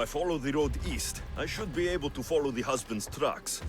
I follow the road east, I should be able to follow the husband's tracks.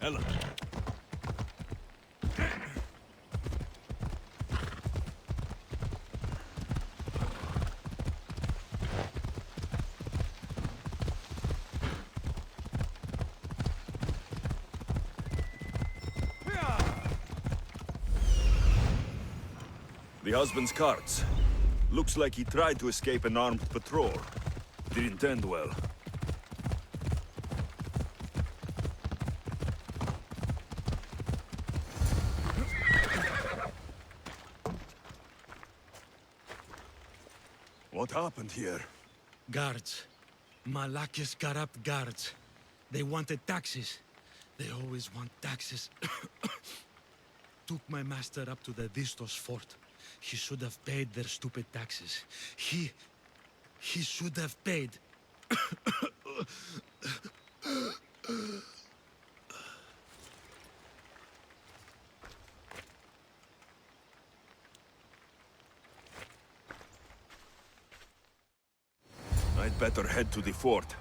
Hello. The husband's carts. Looks like he tried to escape an armed patrol. Didn't end well. What happened here? Guards. Malakis corrupt guards. They wanted taxes. They always want taxes. Took my master up to the Distos fort. He should have paid their stupid taxes. He should have paid. I'd better head to the fort.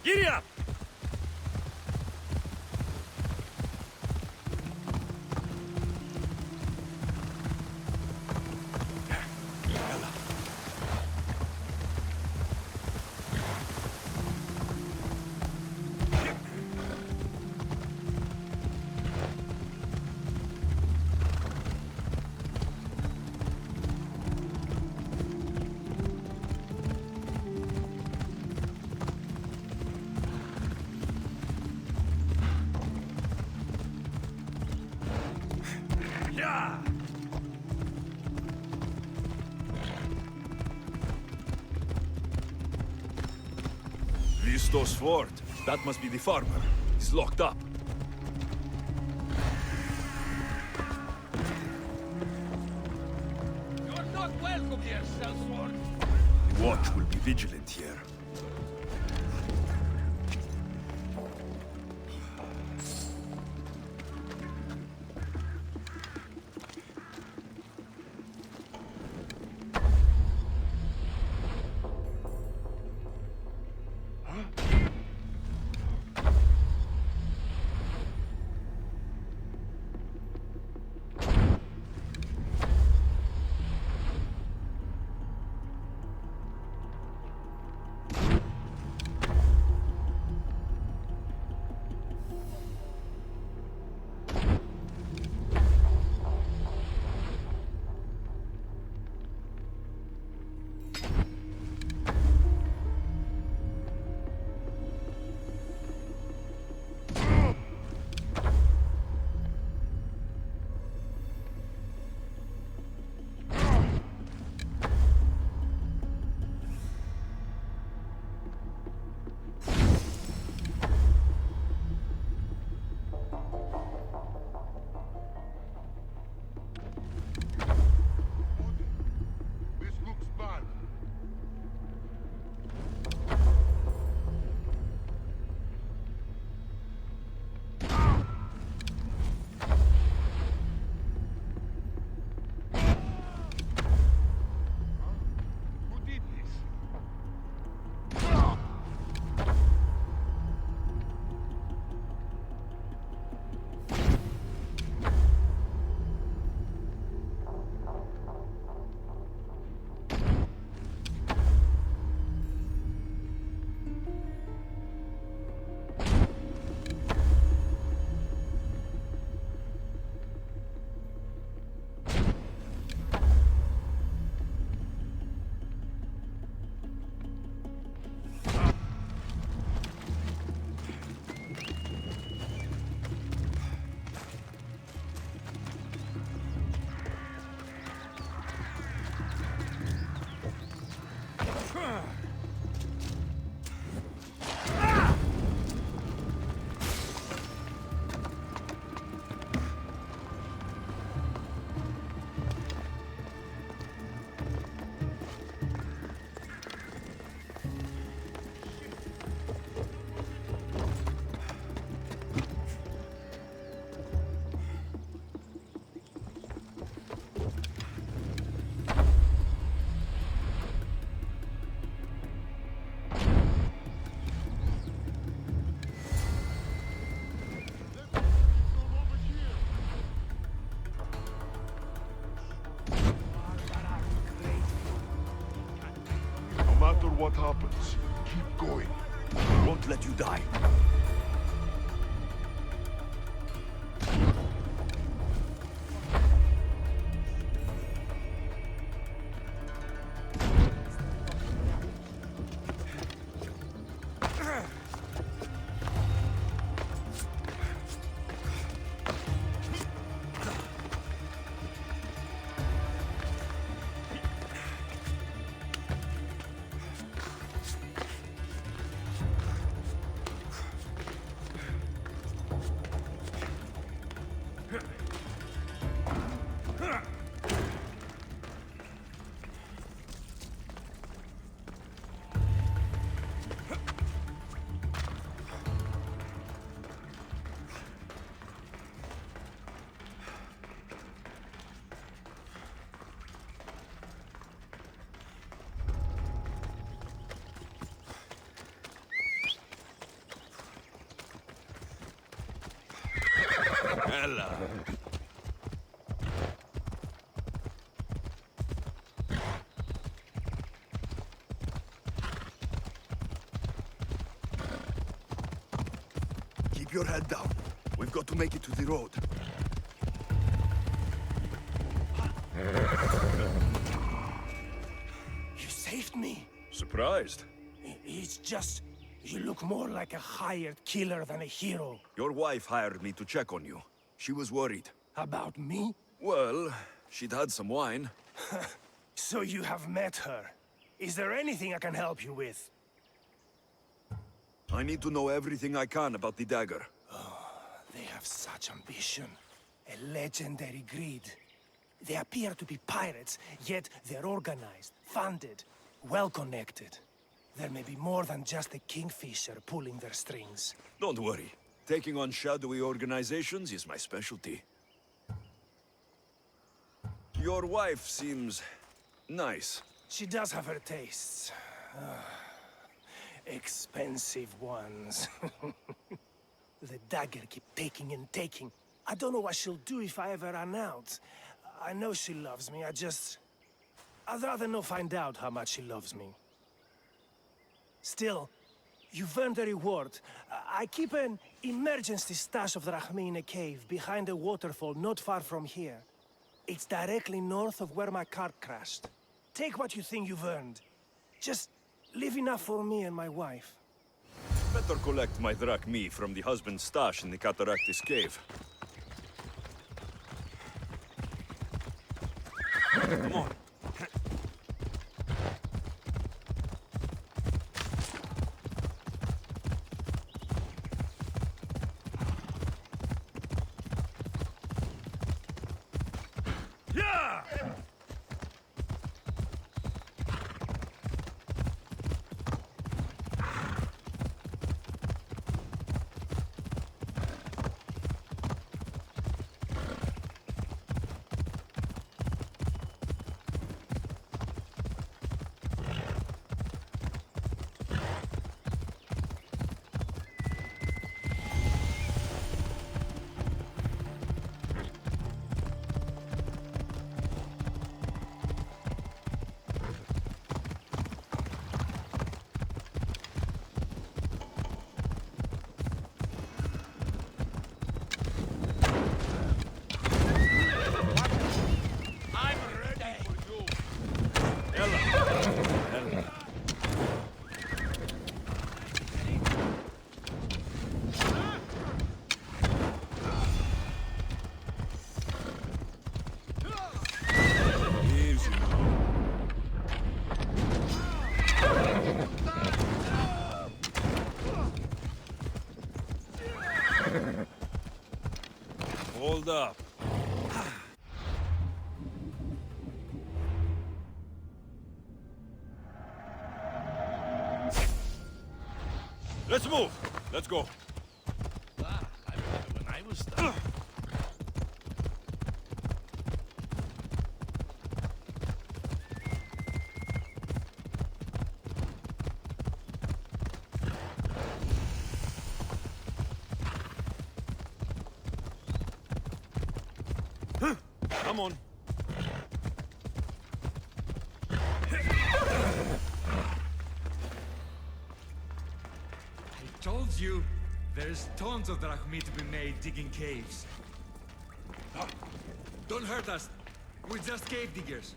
Giddy up! Distos fort. That must be the farmer. He's locked up. You're not welcome here, sellsword. The watch will be vigilant here. happens, keep going. Won't let you die. Ella. Keep your head down. We've got to make it to the road. You saved me. Surprised? It's just... you look more like a hired killer than a hero. Your wife hired me to check on you. She was worried. About me? Well, she'd had some wine. So you have met her. Is there anything I can help you with? I need to know everything I can about the dagger. They have such ambition. A legendary greed. They appear to be pirates, yet they're organized, funded, well-connected. There may be more than just a kingfisher pulling their strings. Don't worry. Taking on shadowy organizations is my specialty. Your wife seems... nice. She does have her tastes. Expensive ones. The dagger keep taking and taking. I don't know what she'll do if I ever run out. I know she loves me, I'd rather not find out how much she loves me. Still, you've earned a reward. I keep an emergency stash of drachmae in a cave behind a waterfall not far from here. It's directly north of where my cart crashed. Take what you think you've earned. Just leave enough for me and my wife. Better collect my drachmae from the husband's stash in the Cataractis cave. Come on. Yeah! Hold up. Let's move. Let's go. Ah, I remember when I was stuck. Come on. Told you, there's tons of drachmi to be made digging caves. Don't hurt us. We're just cave diggers.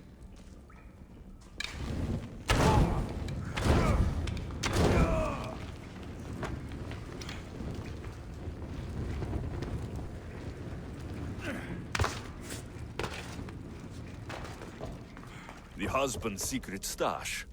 The husband's secret stash.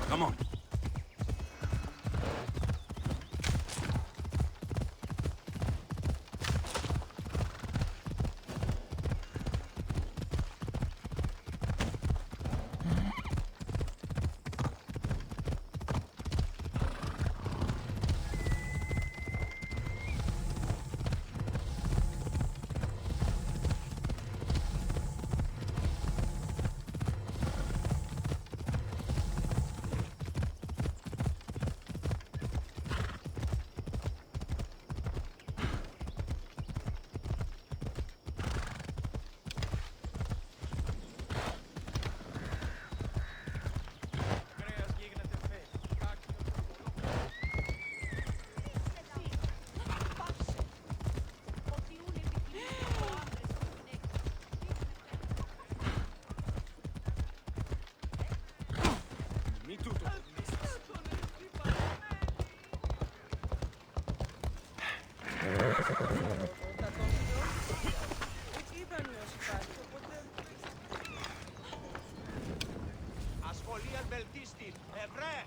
Come on. Ασφαλείας βελτίστη, ευρέ!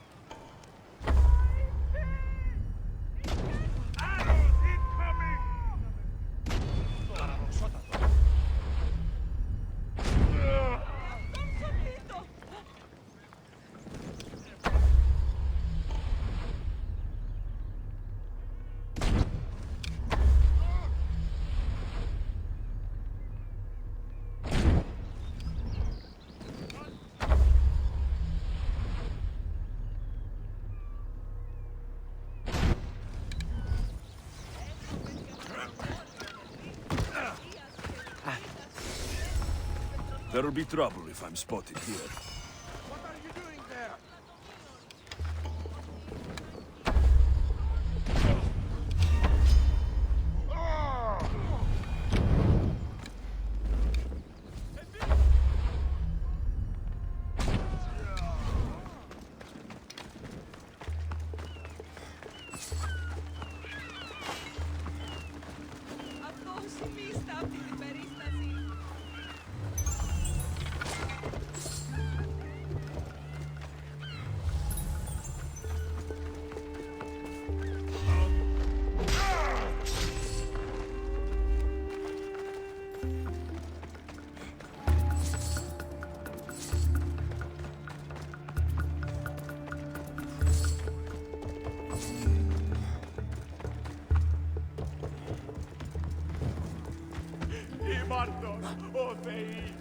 There'll be trouble if I'm spotted here. What are you doing there? Πάρτον, ο Θεοί.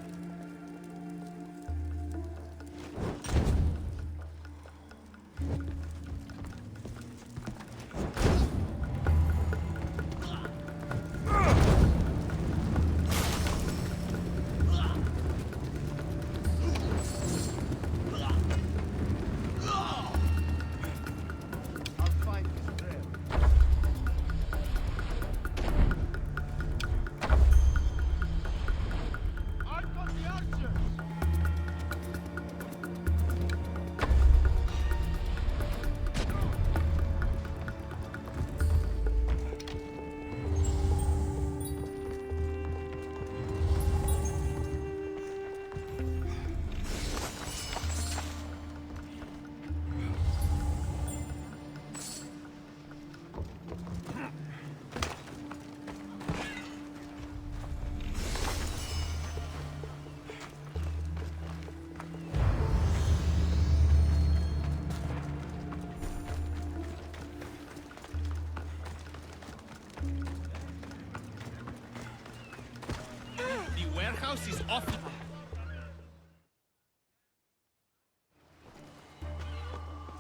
The warehouse is off.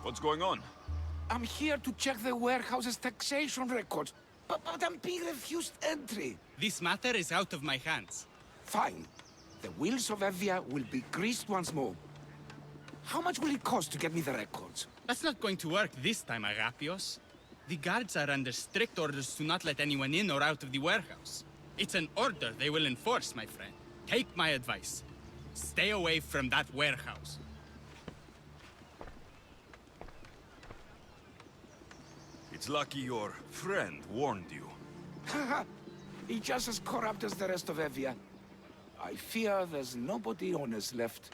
What's going on? I'm here to check the warehouse's taxation records, but I'm being refused entry. This matter is out of my hands. Fine. The wheels of Evia will be greased once more. How much will it cost to get me the records? That's not going to work this time, Agapios. The guards are under strict orders to not let anyone in or out of the warehouse. It's an order they will enforce, my friend. Take my advice. Stay away from that warehouse. It's lucky your friend warned you. Haha, he's just as corrupt as the rest of Evia. I fear there's nobody honest left.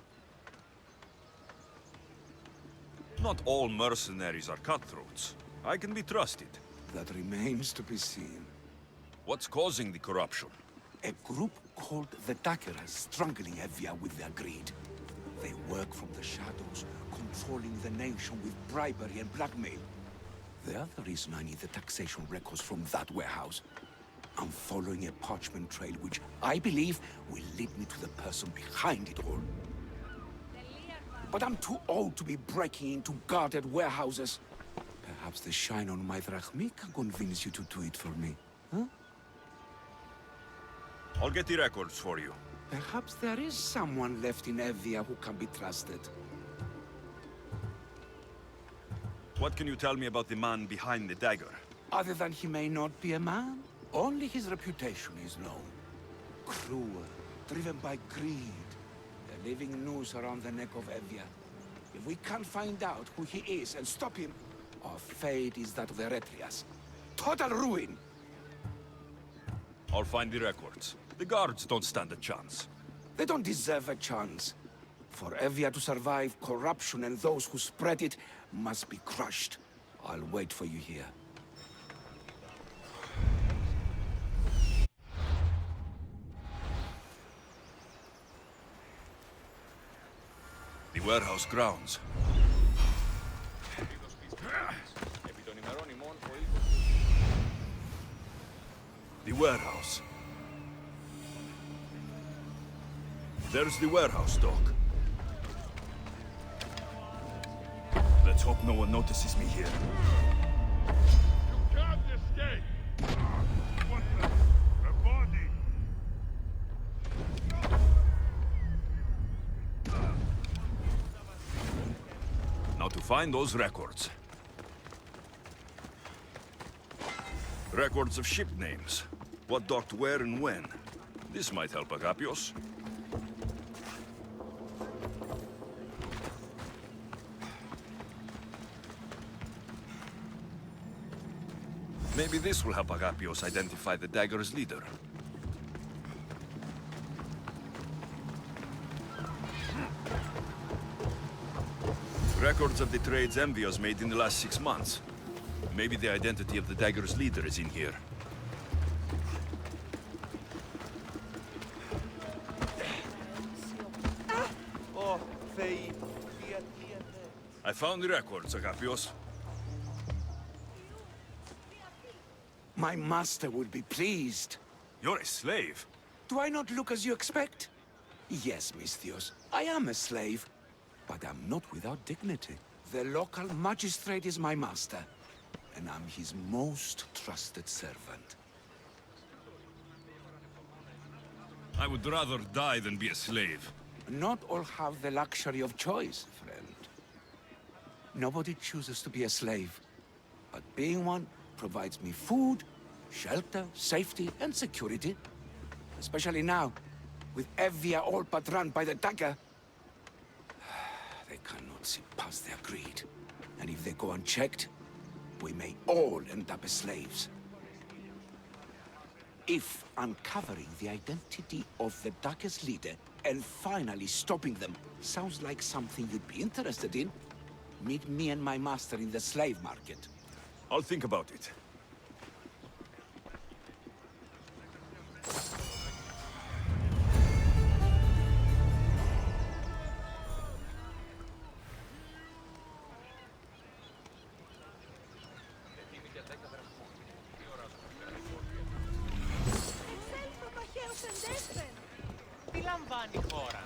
Not all mercenaries are cutthroats. I can be trusted. That remains to be seen. What's causing the corruption? A group called the Dakeras strangling Evia with their greed. They work from the shadows, controlling the nation with bribery and blackmail. The other reason I need the taxation records from that warehouse. I'm following a parchment trail which I believe will lead me to the person behind it all. But I'm too old to be breaking into guarded warehouses. Perhaps the shine on my drachmi can convince you to do it for me, huh? I'll get the records for you. Perhaps there is someone left in Evia who can be trusted. What can you tell me about the man behind the dagger? Other than he may not be a man, only his reputation is known. Cruel, driven by greed, a living noose around the neck of Evia. If we can't find out who he is and stop him, our fate is that of the Retrias. Total ruin! I'll find the records. The guards don't stand a chance. They don't deserve a chance. For Evia to survive, corruption and those who spread it must be crushed. I'll wait for you here. The warehouse grounds. The warehouse. There's the warehouse, Doc. Let's hope no one notices me here. You can't escape! What the? A body! Now to find those records. Records of ship names. What docked where and when. This might help Agapios. Maybe this will help Agapios identify the dagger's leader. Records of the trades Envios made in the last 6 months. Maybe the identity of the dagger's leader is in here. Ω Θεοί, I found the records, Agapios. My master would be pleased. You're a slave. Do I not look as you expect? Yes, Misthios, I am a slave, but I'm not without dignity. The local magistrate is my master, and I'm his most trusted servant. I would rather die than be a slave. Not all have the luxury of choice, friend. Nobody chooses to be a slave, but being one provides me food, shelter, safety, and security. Especially now, with Evia all but run by the dagger. They cannot see past their greed. And if they go unchecked, we may all end up as slaves. If uncovering the identity of the dagger's leader and finally stopping them sounds like something you'd be interested in, meet me and my master in the slave market. I'll think about it. Τι λαμβάνει η χώρα.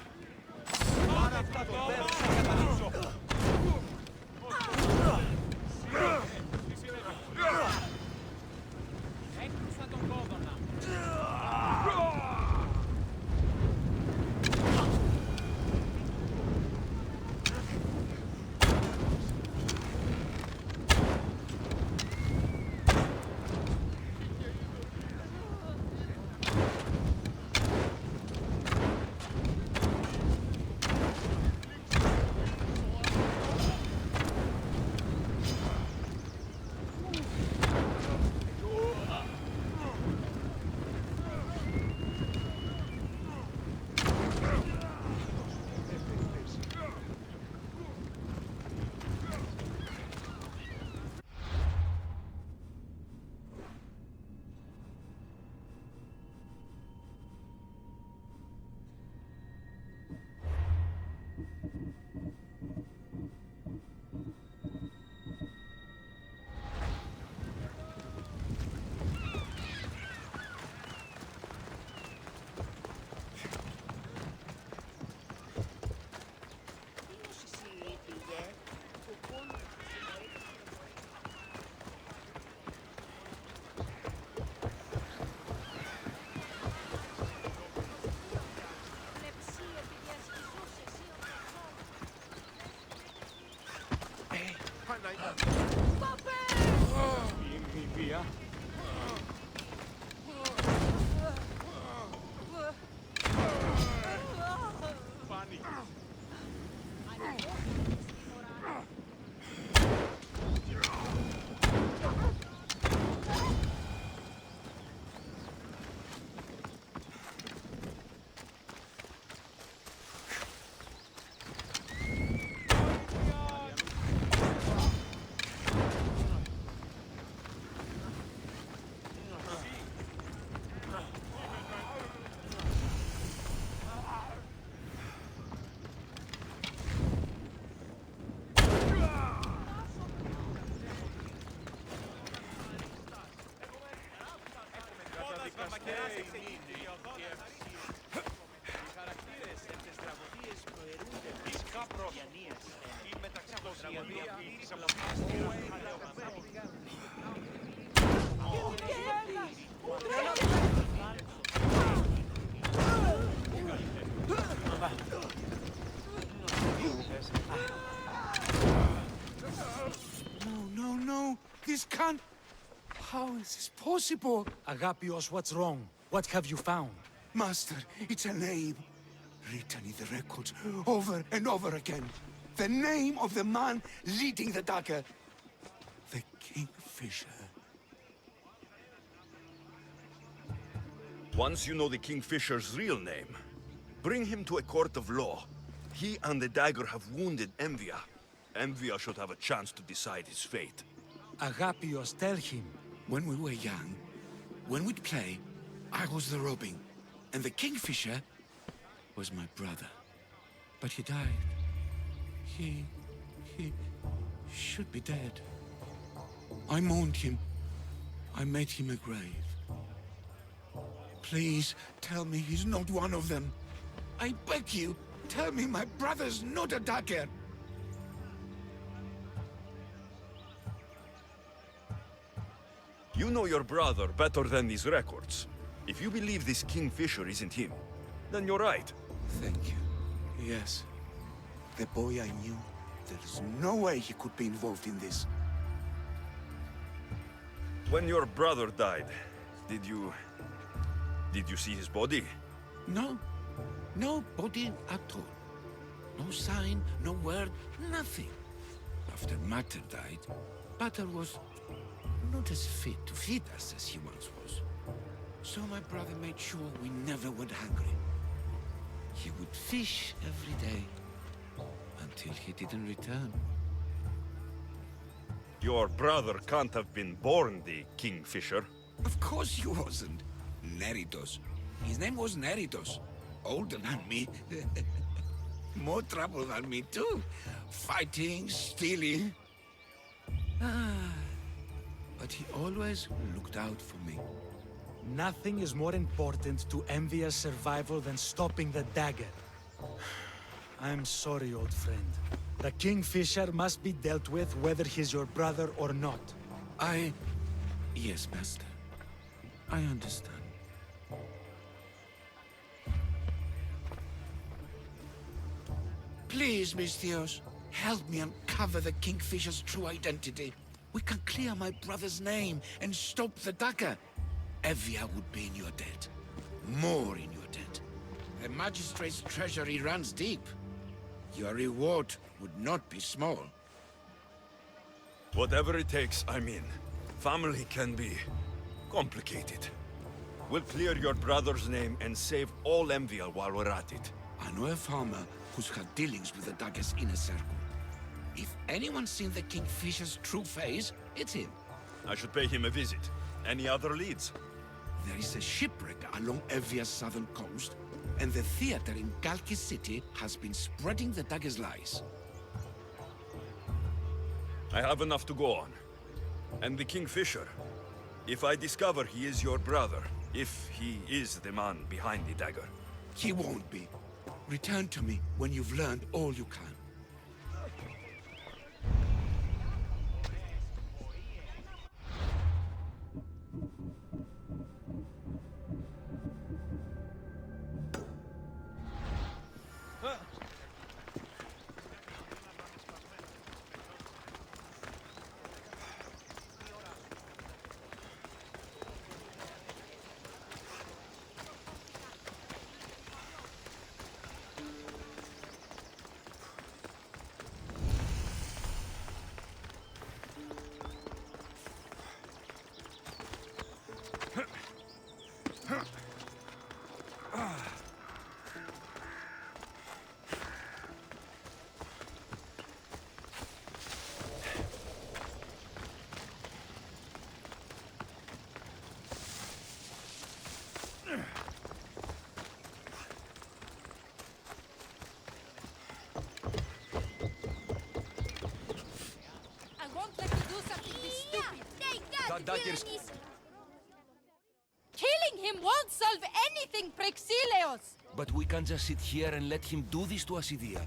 Πάρα αυτά το πέρα θα καταλήξω. Έκρουσα τον κόδωνα. No, this can't... How is this possible? Agapios, what's wrong? What have you found? Master, it's a name. Written in the records over and over again. The name of the man leading the dagger. The Kingfisher. Once you know the Kingfisher's real name, bring him to a court of law. He and the dagger have wounded Envia. Envia should have a chance to decide his fate. Agapios, tell him. When we were young, when we'd play, I was the Robin. And the Kingfisher was my brother. But he died. He should be dead. I mourned him. I made him a grave. Please, tell me he's not one of them. I beg you, tell me my brother's not a dagger. You know your brother better than these records. If you believe this Kingfisher isn't him, then you're right. Thank you. Yes. The boy I knew, there's no way he could be involved in this. When your brother died, did you see his body? No. No body at all. No sign, no word, nothing. After Mater died, Pater was not as fit to feed us as he once was. So my brother made sure we never went hungry. He would fish every day, until he didn't return. Your brother can't have been born the Kingfisher. Of course he wasn't. Neritos. His name was Neritos. Older than me. More trouble than me too. Fighting, stealing. But he always looked out for me. Nothing is more important to Envia's survival than stopping the dagger. I'm sorry, old friend. The Kingfisher must be dealt with whether he's your brother or not. Yes, Master. I understand. Please, Misthios, help me uncover the Kingfisher's true identity. We can clear my brother's name and stop the dagger. Evia would be in your debt. More in your debt. The Magistrate's treasury runs deep. Your reward would not be small. Whatever it takes, I'm in. Family can be complicated. We'll clear your brother's name and save all Envia while we're at it. I know a farmer who's had dealings with the dagger's inner circle. If anyone's seen the Kingfisher's true face, it's him. I should pay him a visit. Any other leads? There is a shipwreck along Evia's southern coast, and the theater in Galkis City has been spreading the dagger's lies. I have enough to go on. And the Kingfisher. If I discover he is your brother, if he is the man behind the dagger. He won't be. Return to me when you've learned all you can. Killing him won't solve anything, Praxilios! But we can't just sit here and let him do this to us, Idia.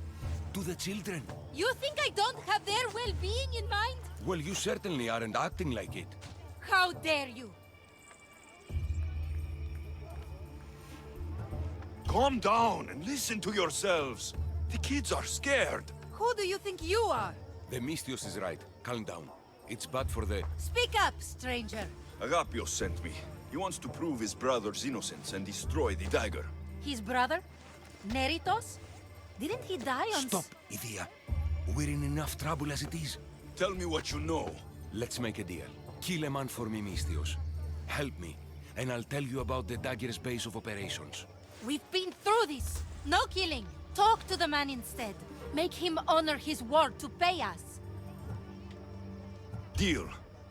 To the children. You think I don't have their well-being in mind? Well, you certainly aren't acting like it. How dare you! Calm down and listen to yourselves. The kids are scared. Who do you think you are? The Misthios is right. Calm down. It's bad for the... Speak up, stranger. Agapios sent me. He wants to prove his brother's innocence and destroy the dagger. His brother? Neritos? Didn't he die on... Stop, Idia. We're in enough trouble as it is. Tell me what you know. Let's make a deal. Kill a man for me, Misthios. Help me, and I'll tell you about the dagger's base of operations. We've been through this. No killing. Talk to the man instead. Make him honor his word to pay us. Deal.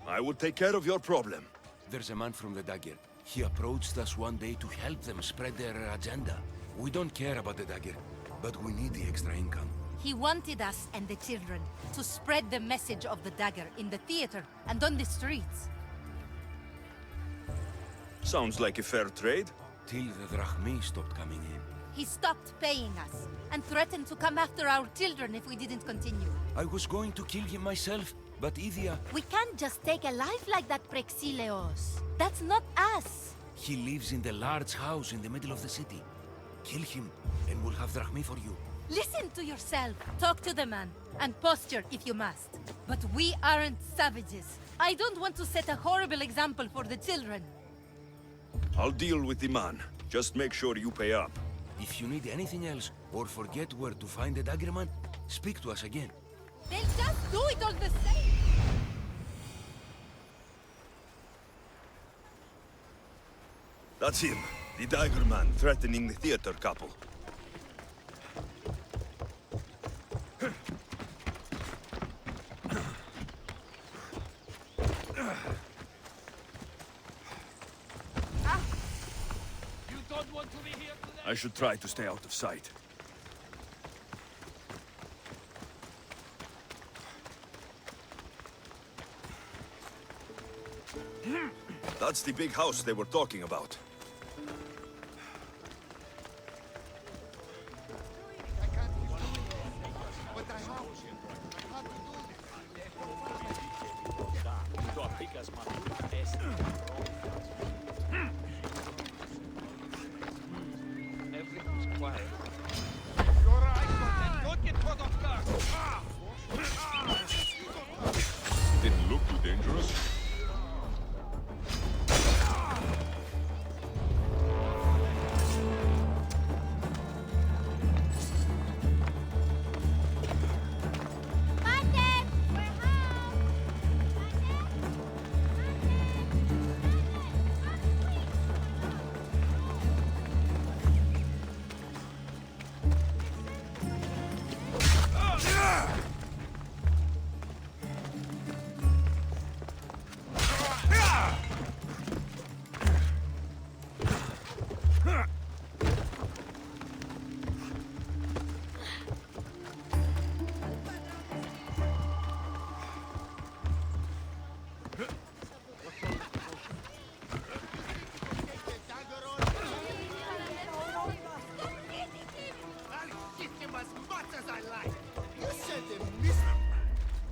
I will take care of your problem. There's a man from the dagger. He approached us one day to help them spread their agenda. We don't care about the dagger, but we need the extra income. He wanted us and the children to spread the message of the dagger in the theater and on the streets. Sounds like a fair trade. Till the Drachmi stopped coming in. He stopped paying us and threatened to come after our children if we didn't continue. I was going to kill him myself, but Idia... We can't just take a life like that, Prexileos. That's not us. He lives in the large house in the middle of the city. Kill him, and we'll have Drachmi for you. Listen to yourself. Talk to the man, and posture if you must. But we aren't savages. I don't want to set a horrible example for the children. I'll deal with the man. Just make sure you pay up. If you need anything else, or forget where to find the daggerman, speak to us again. They'll just do it all the same. That's him, the dagger man threatening the theater couple. You don't want to be here today? I should try to stay out of sight. That's the big house they were talking about. Everything's quiet. Your eyes, man. Don't get caught off guard. Didn't look too dangerous.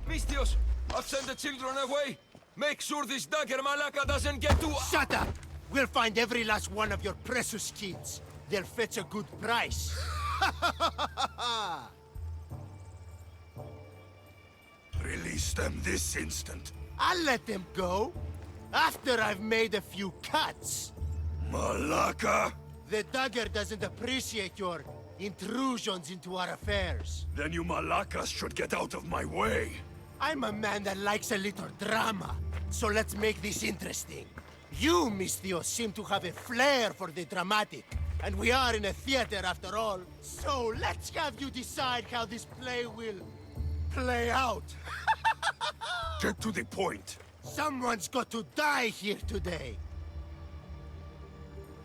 Mistios, I've sent the children away. Make sure this dagger malaka doesn't get to... Shut up! We'll find every last one of your precious kids. They'll fetch a good price. Release them this instant. I'll let them go. After I've made a few cuts. Malaka! The dagger doesn't appreciate your intrusions into our affairs. Then you Malakas should get out of my way. I'm a man that likes a little drama, so let's make this interesting. You, Mistios, seem to have a flair for the dramatic, and we are in a theater after all. So let's have you decide how this play will play out. Get to the point. Someone's got to die here today.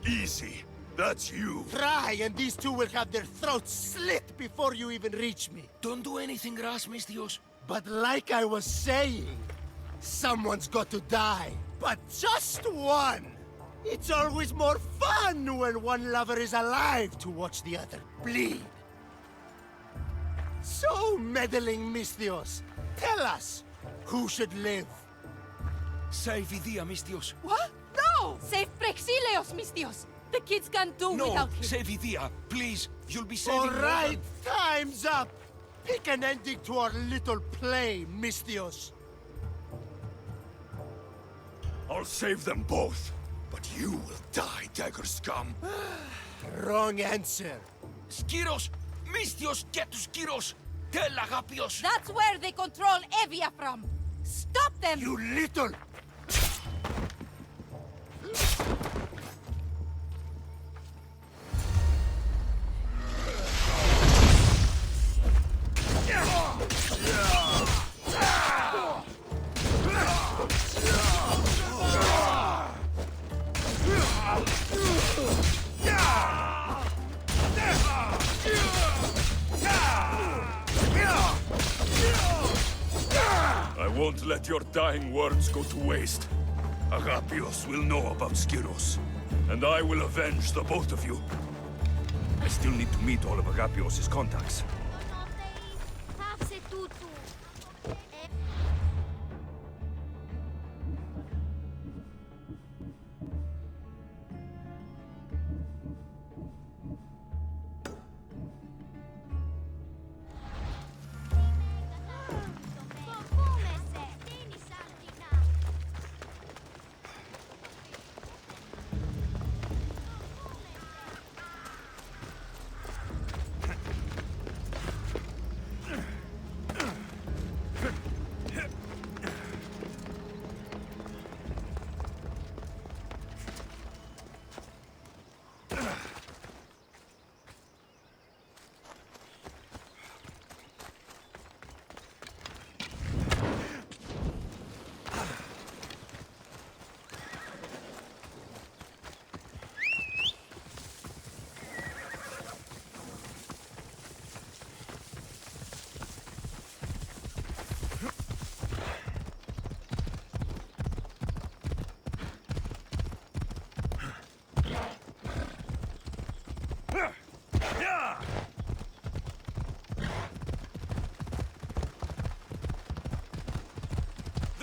Easy. That's you. Try, and these two will have their throats slit before you even reach me. Don't do anything rash, Mistios. But like I was saying, someone's got to die. But just one! It's always more fun when one lover is alive to watch the other bleed. So, meddling Mistios, tell us, who should live? Save Idia, Mistios. What? No! Save Prexileos, Mistios! The kids can't do No, without him. save Idia, please. You'll be saving... All right, time's up! Pick an ending to our little play, Mistios. I'll save them both. But you will die, dagger scum. Wrong answer. Skiros! Mistios, get to Skiros! Tell Agapios! That's where they control Evia from. Stop them! You little... I won't let your dying words go to waste. Agapios will know about Skiros, and I will avenge the both of you. I still need to meet all of Agapios' contacts.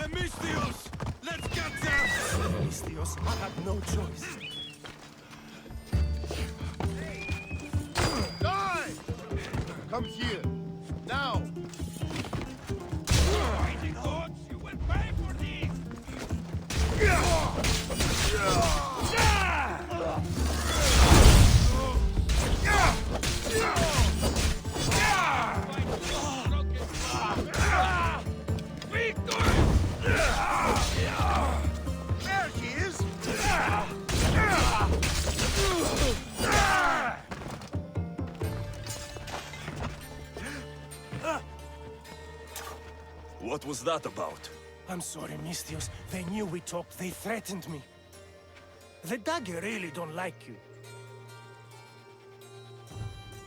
Mistios! Let's get them! Mistios, I had no choice. Die! Come here. Now! Fighting gods, you will pay for this! There he is! What was that about? I'm sorry, Mistios. They knew we talked. They threatened me. The dagger really don't like you.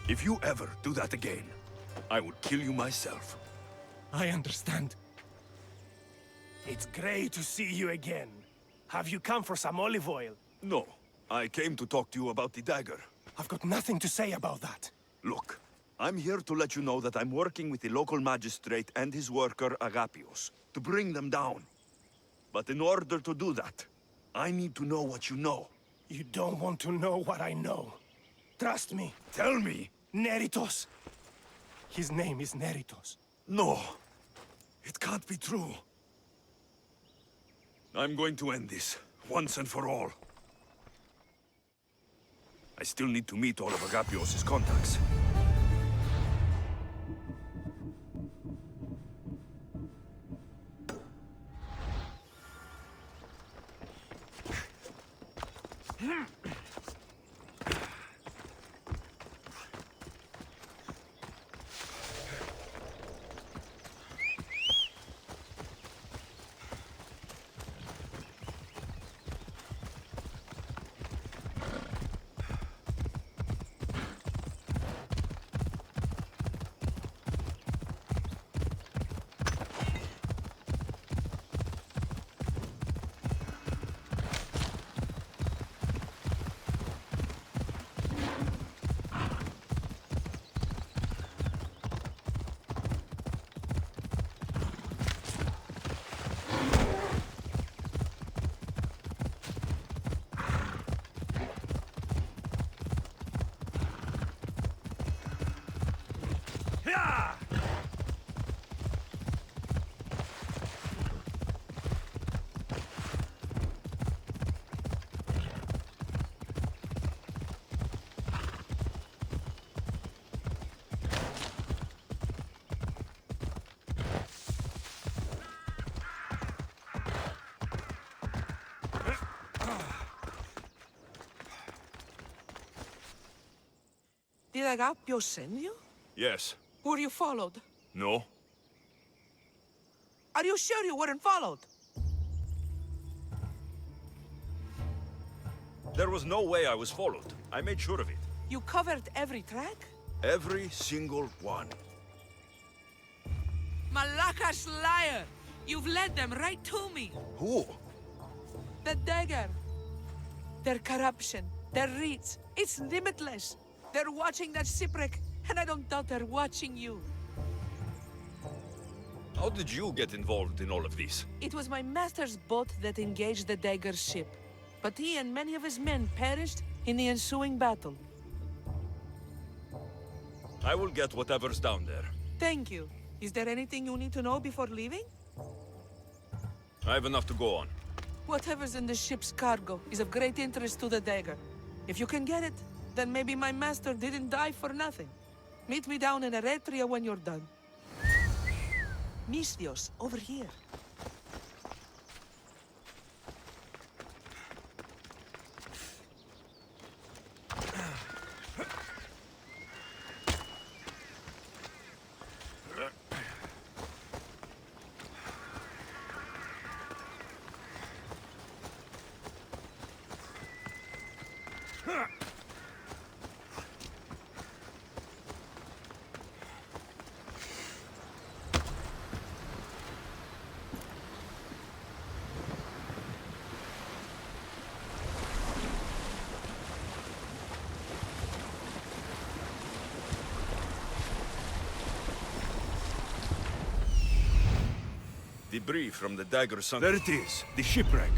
If you ever do that again, I would kill you myself. I understand. It's great to see you again. Have you come for some olive oil? No, I came to talk to you about the dagger. I've got nothing to say about that. Look, I'm here to let you know that I'm working with the local magistrate and his worker, Agapios, to bring them down. But in order to do that, I need to know what you know. You don't want to know what I know. Trust me. Tell me! Neritos. His name is Neritos. No, it can't be true. I'm going to end this, once and for all. I still need to meet all of Agapios' contacts. Did Agapios send you? Yes. Were you followed? No? Are you sure you weren't followed? There was no way I was followed. I made sure of it. You covered every track? Every single one. Malakas liar! You've led them right to me. Who? The dagger! Their corruption, their reach, it's limitless. They're watching that shipwreck, and I don't doubt they're watching you. How did you get involved in all of this? It was my master's boat that engaged the dagger ship, but he and many of his men perished in the ensuing battle. I will get whatever's down there. Thank you. Is there anything you need to know before leaving? I have enough to go on. Whatever's in the ship's cargo is of great interest to the dagger. If you can get it, then maybe my master didn't die for nothing. Meet me down in Eretria when you're done. Misthios, over here. Debris from the dagger sunk. There it is, the shipwreck.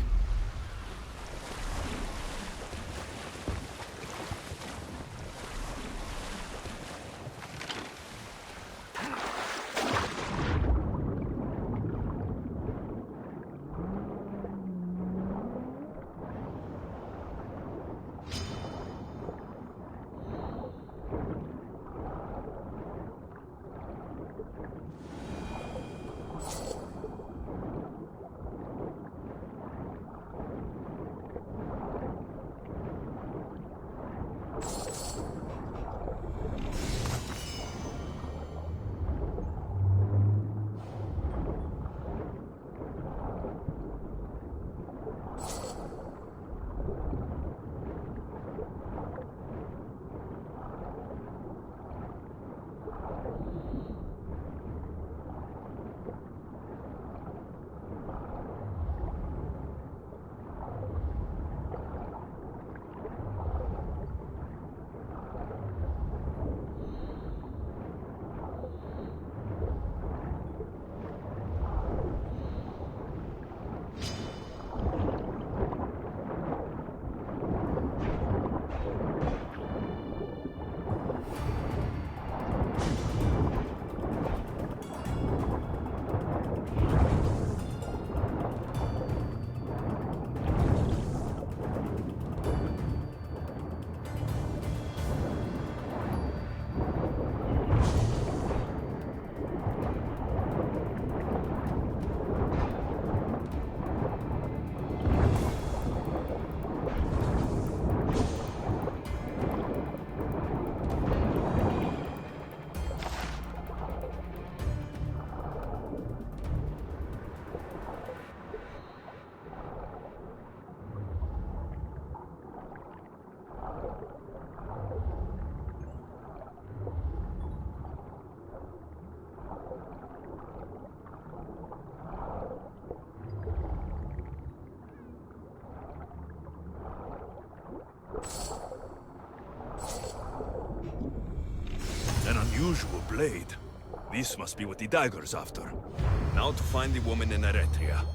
An unusual blade. This must be what the dagger's after. Now to find the woman in Eretria.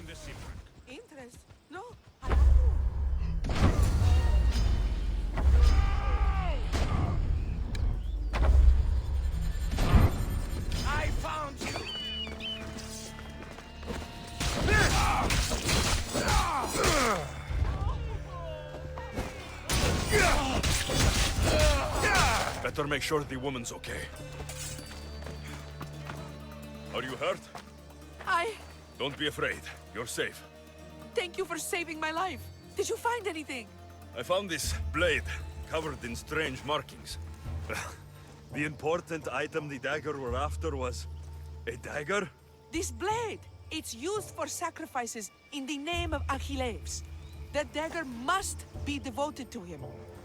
the shipwreck. Interest? No. I found you! Better make sure the woman's okay. Are you hurt? Don't be afraid. You're safe. Thank you for saving my life. Did you find anything? I found this blade, covered in strange markings. The important item the dagger were after was... a dagger? This blade. It's used for sacrifices in the name of Achilles. The dagger must be devoted to him.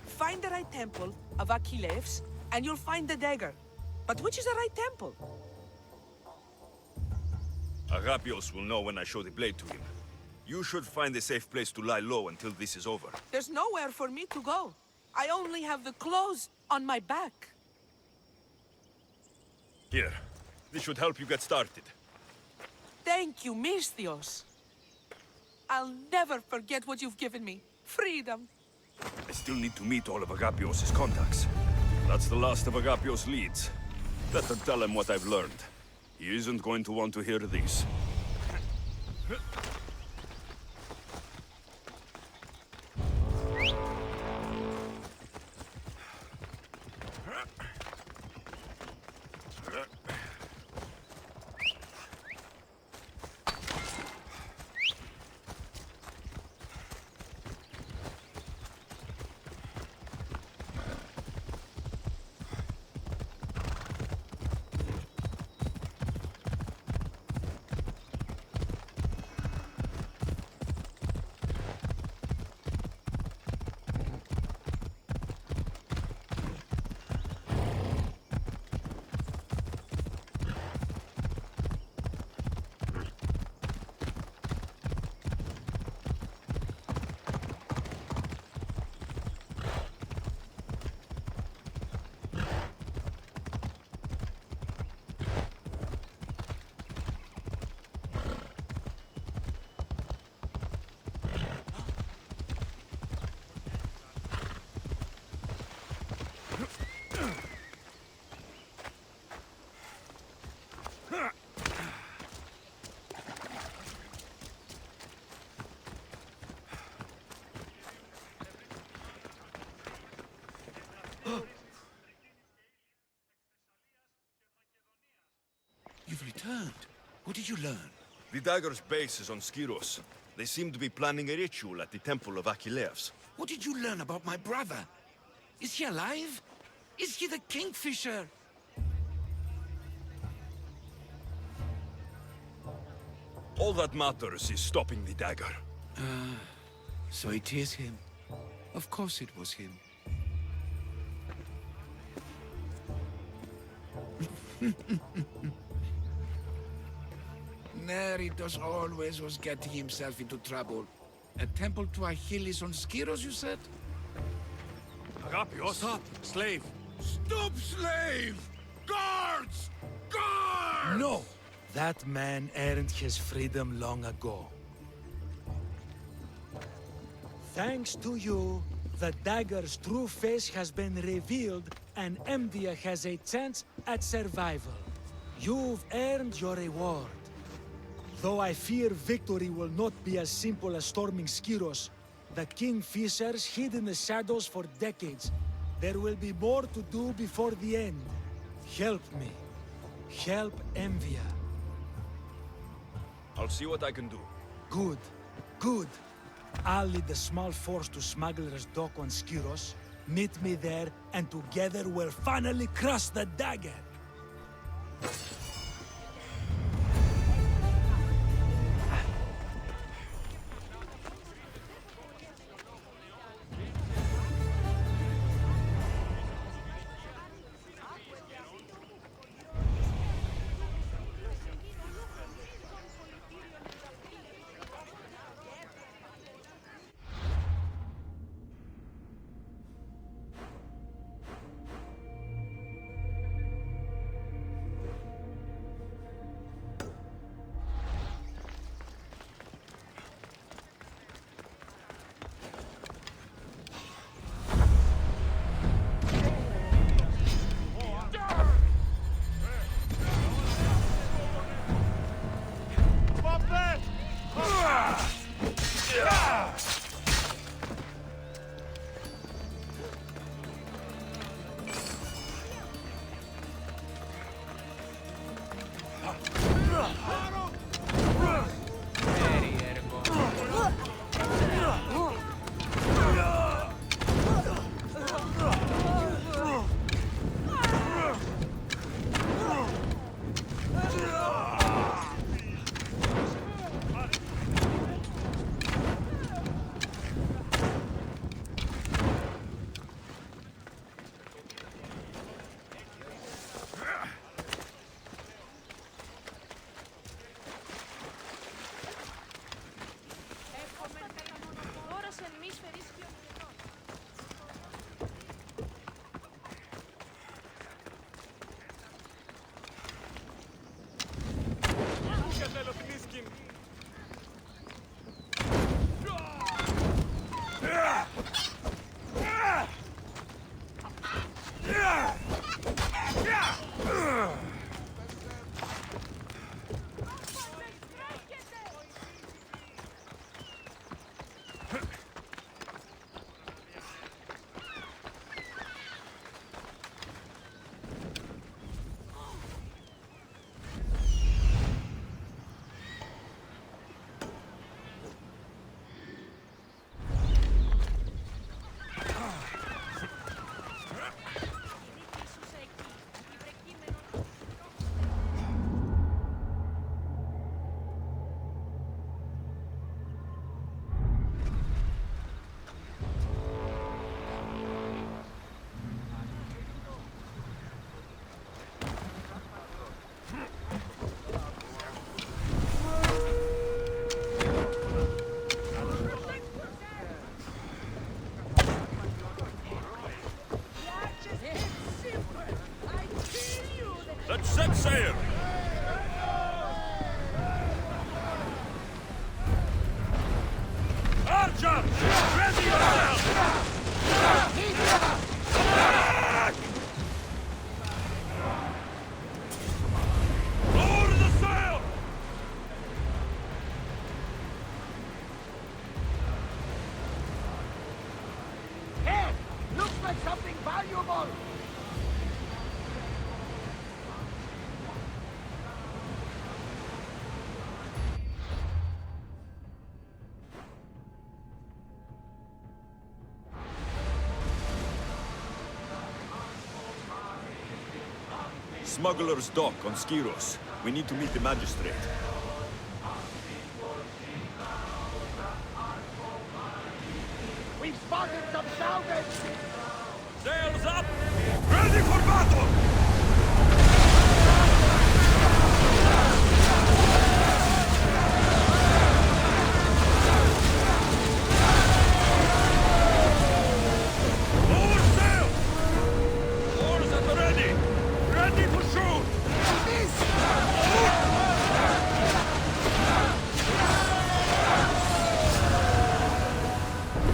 Find the right temple of Achilles, and you'll find the dagger. But which is the right temple? Agapios will know when I show the blade to him. You should find a safe place to lie low until this is over. There's nowhere for me to go. I only have the clothes on my back. Here. This should help you get started. Thank you, Misthios. I'll never forget what you've given me. Freedom. I still need to meet all of Agapios' contacts. That's the last of Agapios' leads. Better tell him what I've learned. He isn't going to want to hear this. You've returned. What did you learn? The dagger's base is on Skiros. They seem to be planning a ritual at the temple of Achilles. What did you learn about my brother? Is he alive? Is he the Kingfisher? All that matters is stopping the dagger. So it is him. Of course it was him. Neritos always was getting himself into trouble. A temple to Achilles on Skiros, you said? Agapios! Stop, slave! Stop, slave! Guards! Guards! No! That man earned his freedom long ago. Thanks to you, the dagger's true face has been revealed and MVIDIA has a chance at survival. You've earned your reward. Though I fear victory will not be as simple as storming Skiros, the Kingfishers hid in the shadows for decades. There will be more to do before the end. Help me. Help MVIDIA. I'll see what I can do. Good. Good. I'll lead the small force to Smuggler's Dock on Skiros. Meet me there, and together we'll finally crush the dagger. smuggler's dock on Skiros. We need to meet the magistrate. We've spotted some salvage! Sails up! Ready for battle! Lower sail! Oars at the ready! Ready to shoot!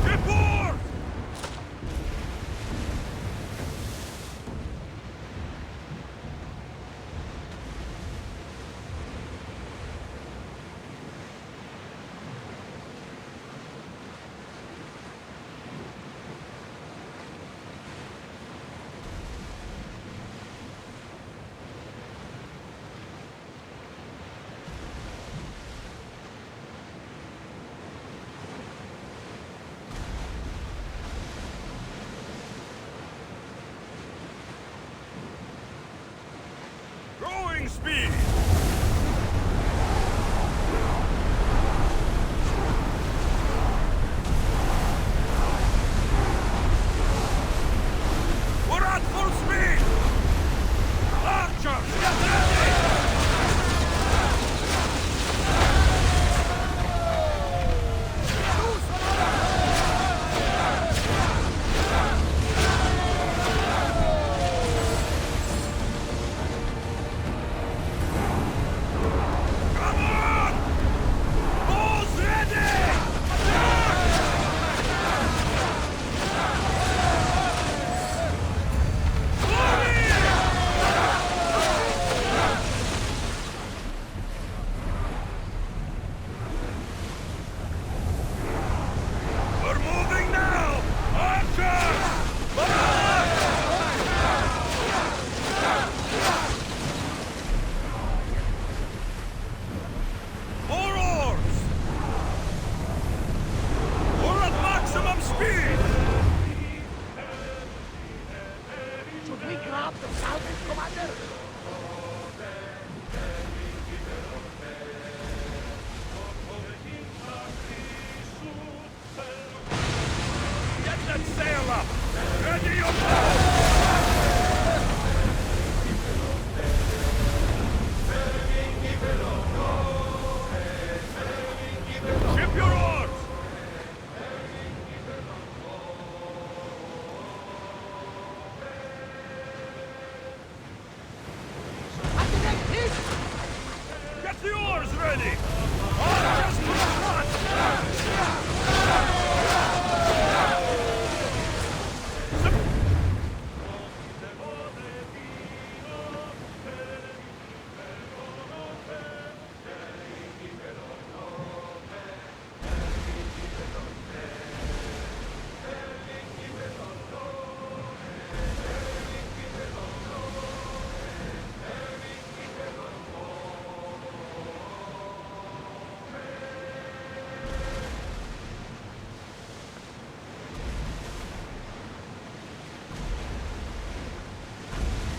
GeForce! Growing speed! We're at full speed! Archers, get ready! Come on! Bows ready! We're moving now! Archers! More oars! We're at maximum speed! Should we grab the salvage, Commander? Get that sail up! Ready your bow! Ship your oars! Get the oars ready! Archers to the front!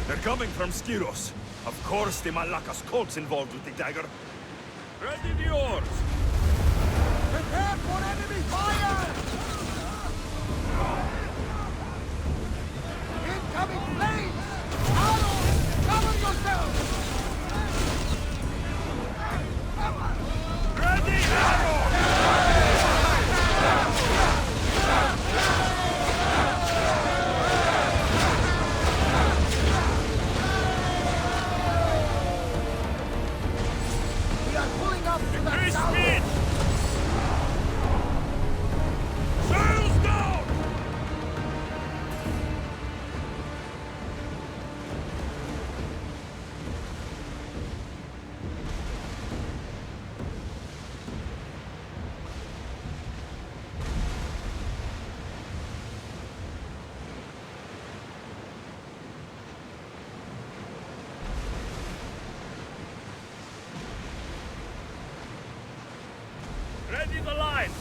They're coming from Skiros. Of course the Malakas cult's involved with the dagger. Ready the oars! Prepare for enemy fire! Incoming flames! Arrows! Cover yourselves! Ready arrow! We are pulling up to that Increase salvage! speed! Sails down! Ready the line!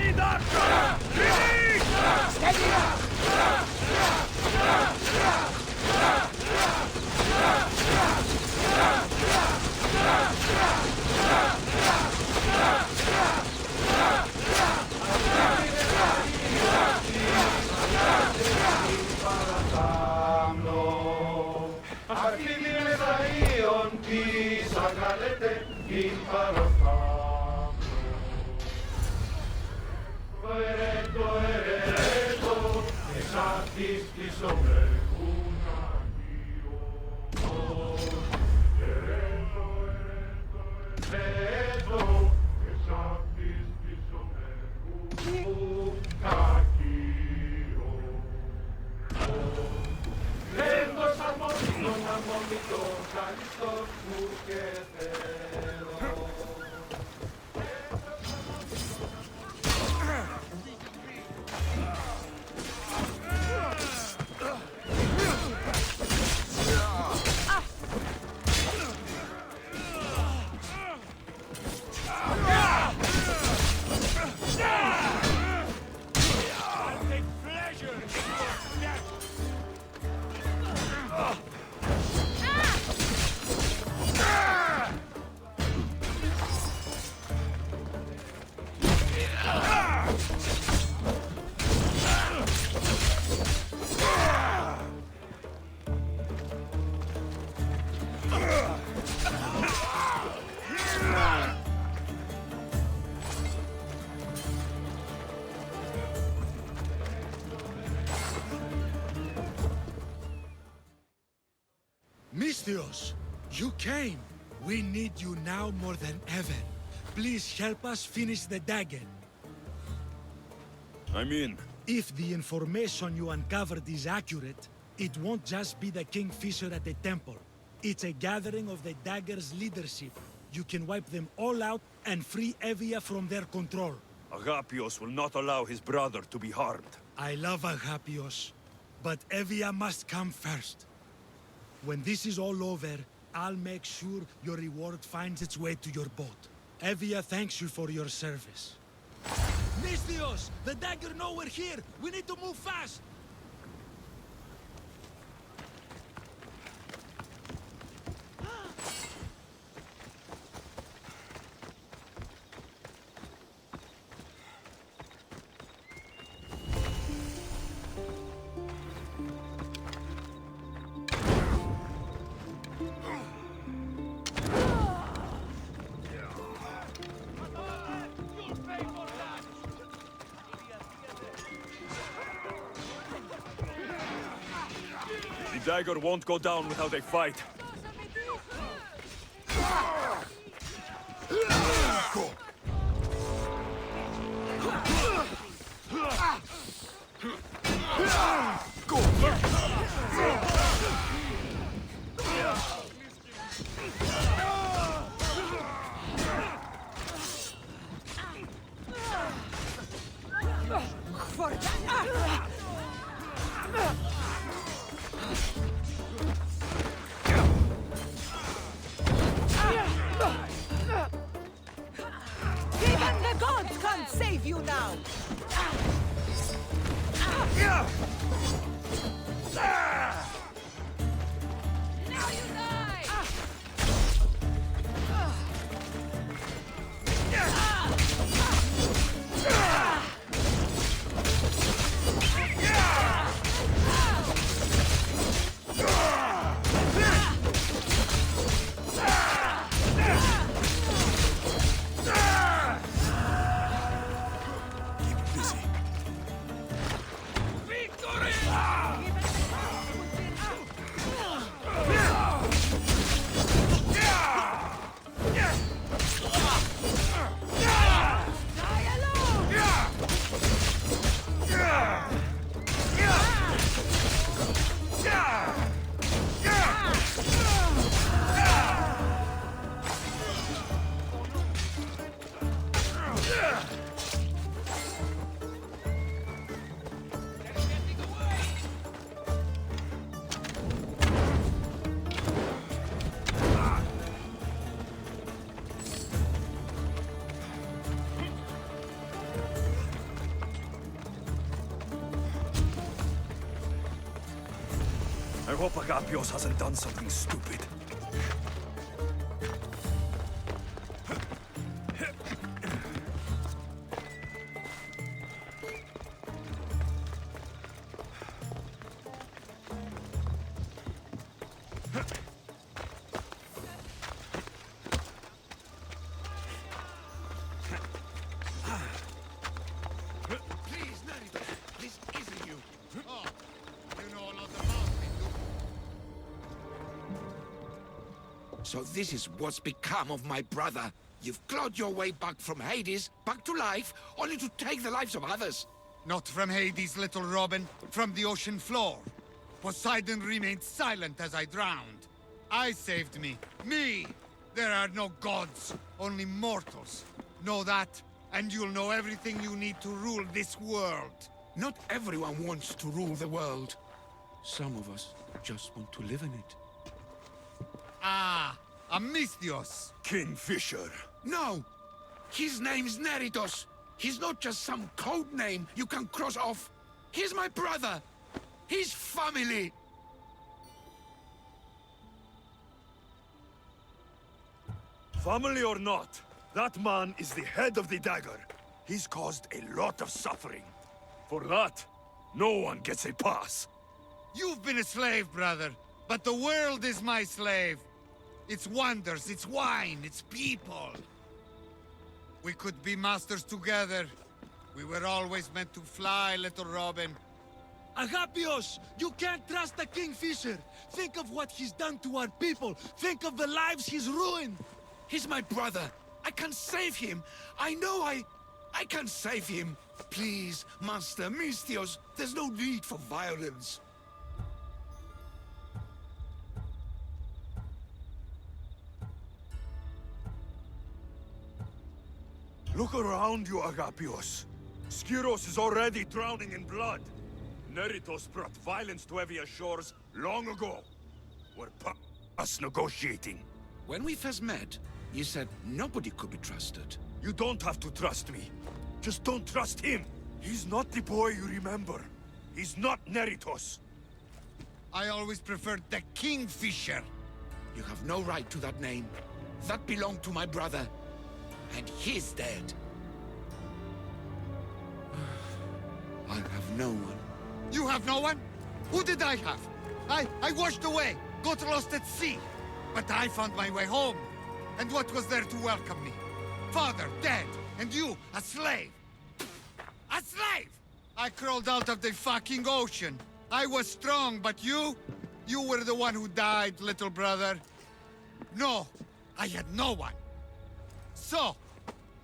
need archer! Ready! Steady up! Misthios, you came. We need you now more than ever. Please help us finish the dagger. I'm in. If the information you uncovered is accurate, it won't just be the Kingfisher at the temple. It's a gathering of the dagger's leadership. You can wipe them all out and free Evia from their control. Agapios will not allow his brother to be harmed. I love Agapios, but Evia must come first. When this is all over, I'll make sure your reward finds its way to your boat. Evia thanks you for your service. Misthios! The dagger nowhere here! We need to move fast! The dagger won't go down without a fight. Even the gods can't save you now! Now you die! hope Agapios hasn't done something stupid. So this is what's become of my brother. You've clawed your way back from Hades, back to life, only to take the lives of others. Not from Hades, little Robin, from the ocean floor. Poseidon remained silent as I drowned. I saved me. Me! There are no gods, only mortals. Know that, and you'll know everything you need to rule this world. Not everyone wants to rule the world. Some of us just want to live in it. Ah, Amisthios. Kingfisher. No! His name's Neritos. He's not just some code name you can cross off. He's my brother. He's family. Family or not, that man is the head of the dagger. He's caused a lot of suffering. For that, no one gets a pass. You've been a slave, brother, but the world is my slave. Its wonders, its wine, its people. We could be masters together. We were always meant to fly, little Robin. Agapios, you can't trust the Kingfisher. Think of what he's done to our people. Think of the lives he's ruined. He's my brother. I can save him. I know I can save him. Please, Master Misthios, there's no need for violence. Look around you, Agapios. Skiros is already drowning in blood. Neritos brought violence to Evia shores long ago. We're past negotiating. When we first met, you said nobody could be trusted. You don't have to trust me. Just don't trust him. He's not the boy you remember. He's not Neritos. I always preferred the Kingfisher. You have no right to that name. That belonged to my brother. And he's dead. I have no one. You have no one? Who did I have? I washed away, got lost at sea. But I found my way home. And what was there to welcome me? Father, dead, and you, a slave. A slave! I crawled out of the fucking ocean. I was strong, but you were the one who died, little brother. No, I had no one. So,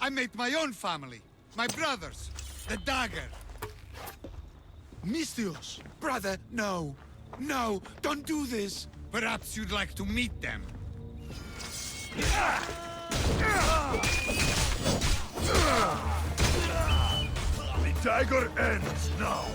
I made my own family. My brothers. The dagger. Misthios! Brother, no. No, don't do this. Perhaps you'd like to meet them. The dagger ends now.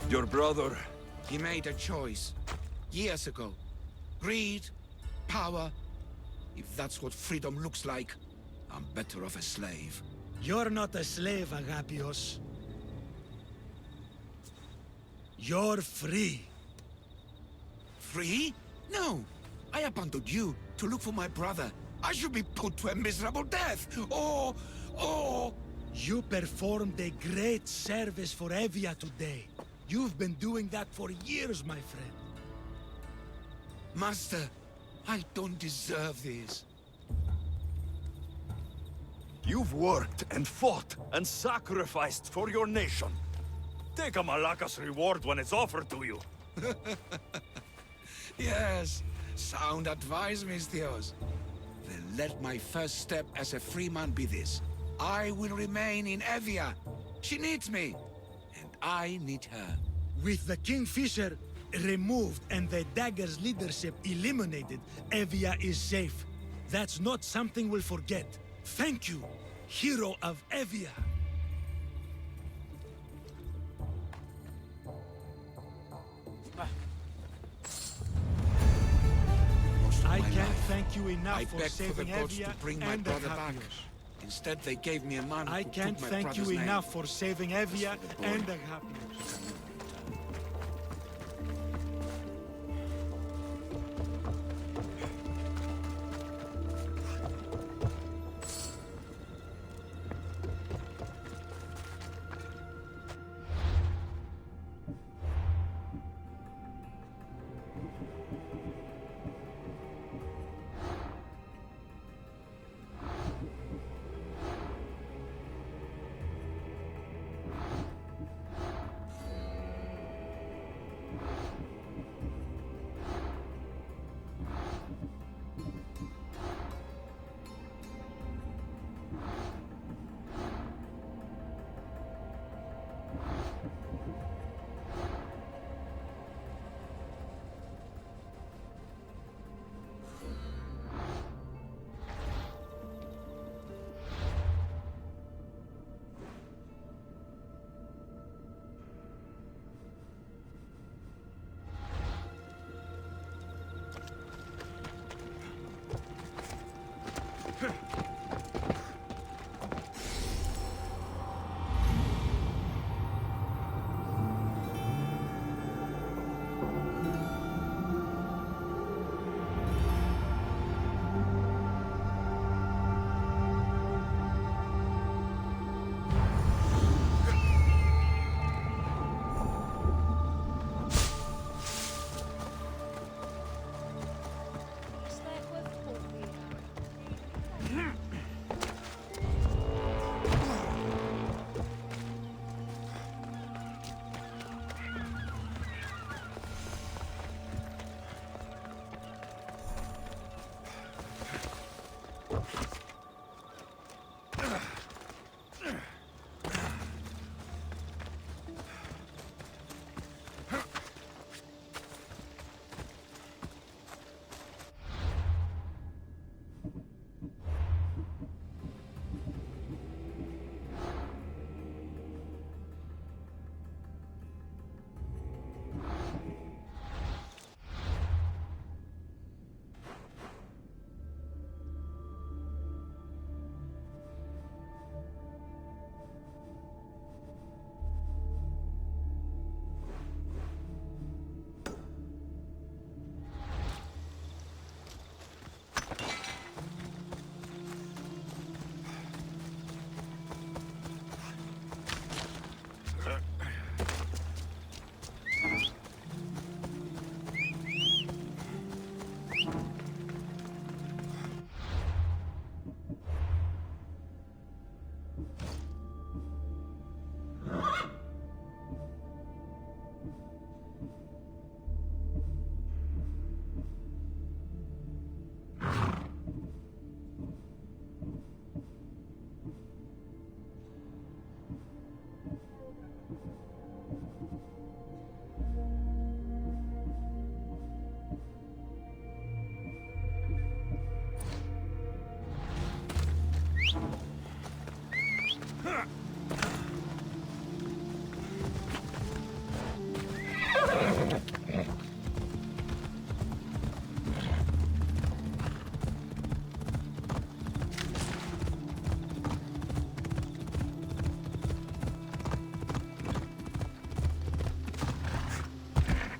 Your brother... He made a choice. Years ago. Greed, power. If that's what freedom looks like, I'm better off a slave. You're not a slave, Agapios. You're free. Free? No. I abandoned you to look for my brother. I should be put to a miserable death. Or... You performed a great service for Evia today. You've been doing that for years, my friend. Master, I don't deserve this. You've worked and fought and sacrificed for your nation. Take a Malaka's reward when it's offered to you. Yes, sound advice, Misthios. Then let my first step as a free man be this. I will remain in Evia. She needs me, and I need her. With the Kingfisher removed and the Dagger's leadership eliminated, Evia is safe. That's not something we'll forget. Thank you, hero of Evia. I can't thank you enough for begged for the saving gods Evia to bring my and the brother back. Hapios. Instead, they gave me a man I who can't took my thank you brother's name. enough for saving Evia for the boy. and the Hapios.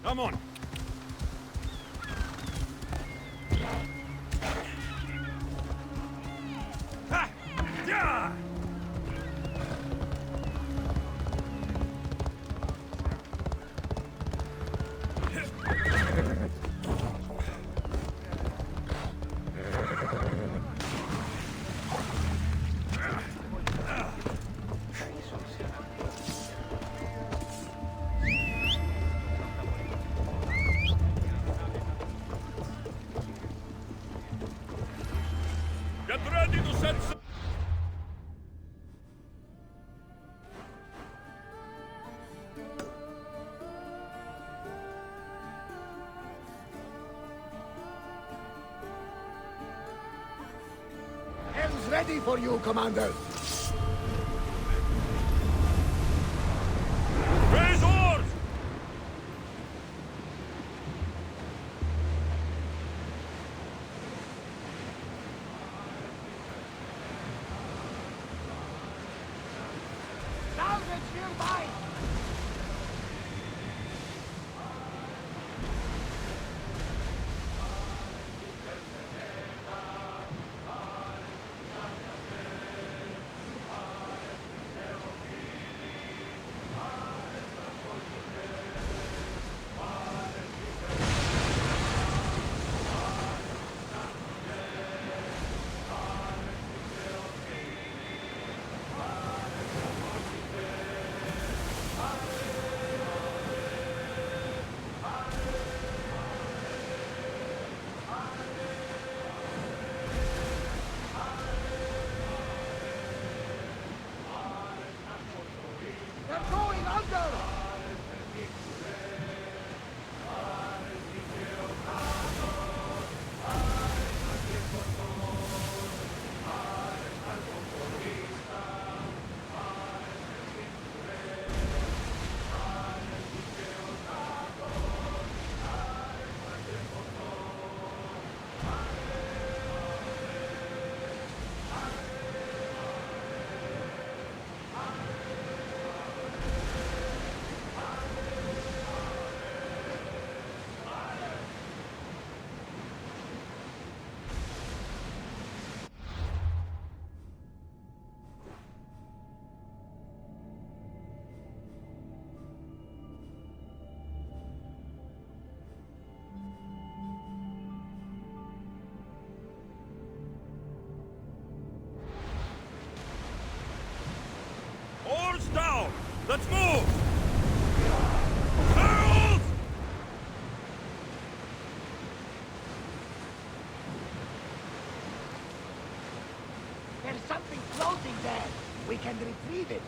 Come on. Ha! Yeah! Get ready to set sail! Helm's ready for you, Commander. Raise oars! Salvage nearby! They're going under! Oars down! Let's move! Sails! There's something floating there. We can retrieve it.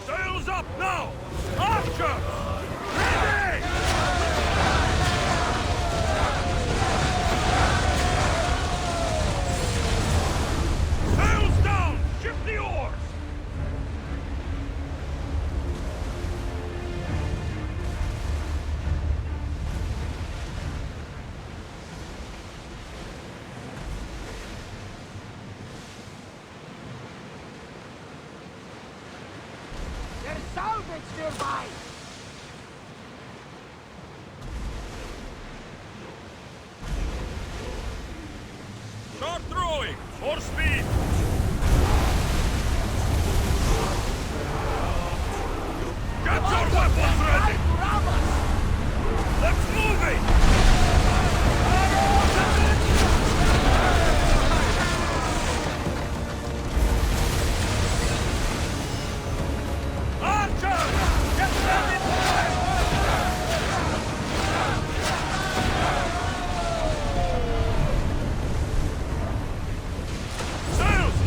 Sails up now! Archers! Ready! Sails down! Ship the oars! There's salvage nearby! Start throwing! For speed! Get your weapons ready! Let's move it! Archers! Get ready! Sails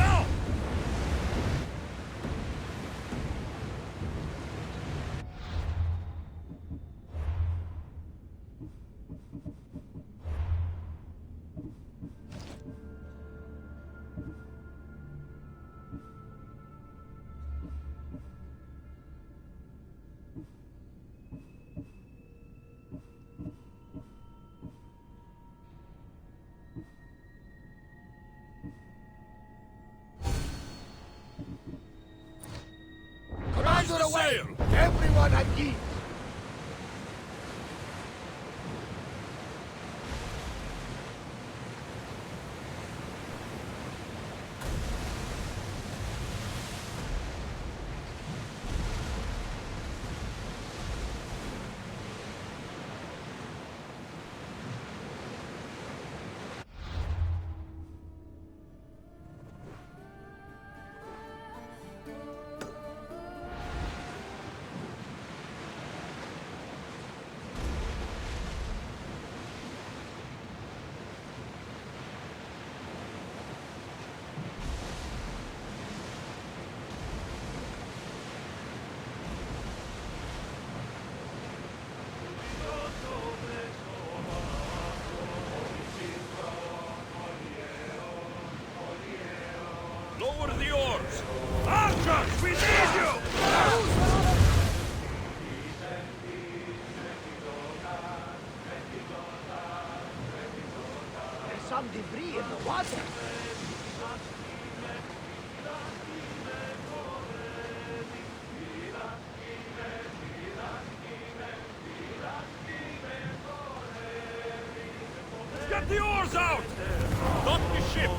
Lower the oars! Archers, we need you! There's some debris in the water. Get the oars out! Stop the ship!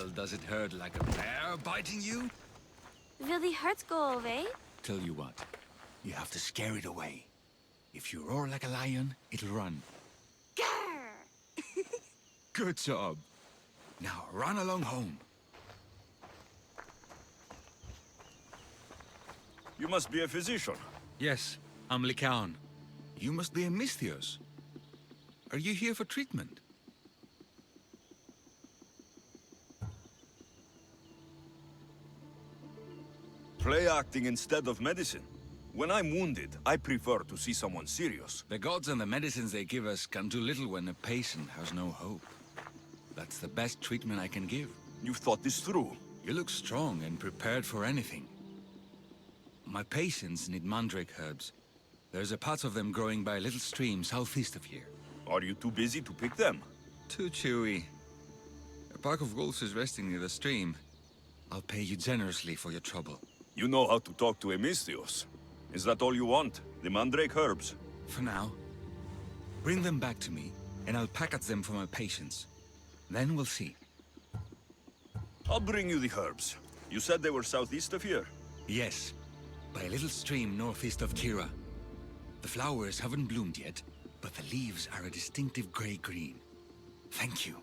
Well, does it hurt like a bear biting you? Will the hurt go away? Tell you what, you have to scare it away. If you roar like a lion, it'll run. Grr! Good job. Now run along home. You must be a physician. Yes, I'm Lycaon. You must be a Misthios. Are you here for treatment? Play acting instead of medicine. When I'm wounded, I prefer to see someone serious. The gods and the medicines they give us can do little when a patient has no hope. That's the best treatment I can give. You've thought this through. You look strong and prepared for anything. My patients need mandrake herbs. There's a patch of them growing by a little stream southeast of here. Are you too busy to pick them? Too chewy. A pack of wolves is resting near the stream. I'll pay you generously for your trouble. You know how to talk to a Misthios. Is that all you want? The mandrake herbs? For now. Bring them back to me, and I'll package them for my patients. Then we'll see. I'll bring you the herbs. You said they were southeast of here? Yes, by a little stream northeast of Kira. The flowers haven't bloomed yet, but the leaves are a distinctive gray-green. Thank you.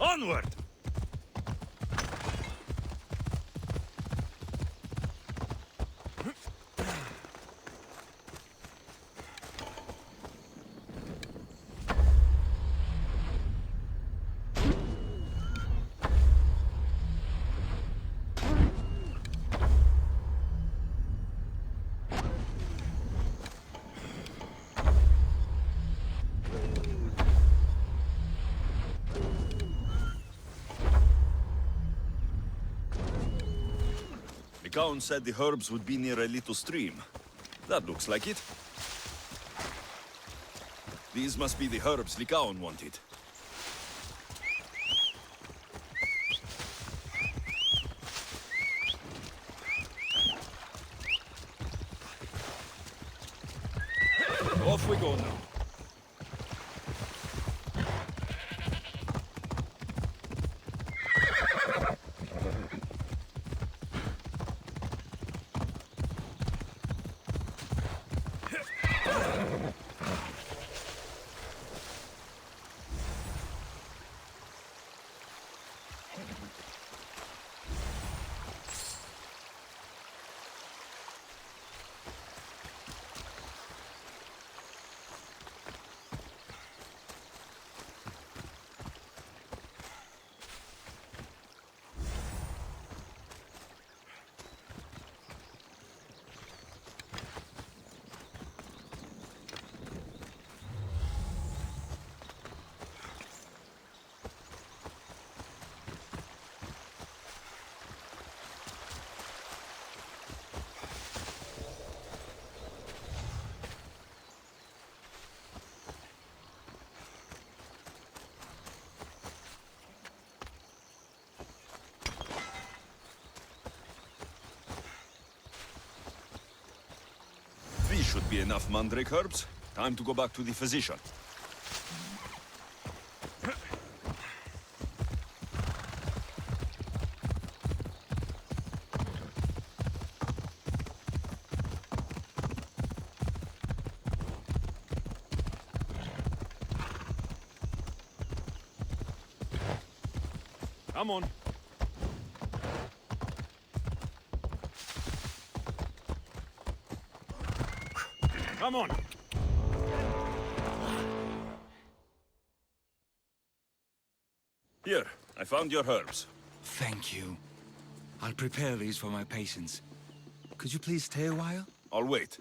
Onward! Lycaon said the herbs would be near a little stream. That looks like it. These must be the herbs Lycaon wanted. Off we go now. These should be enough mandrake herbs. Time to go back to the physician. Come on. Come on. Here, I found your herbs. Thank you. I'll prepare these for my patients. Could you please stay a while? I'll wait.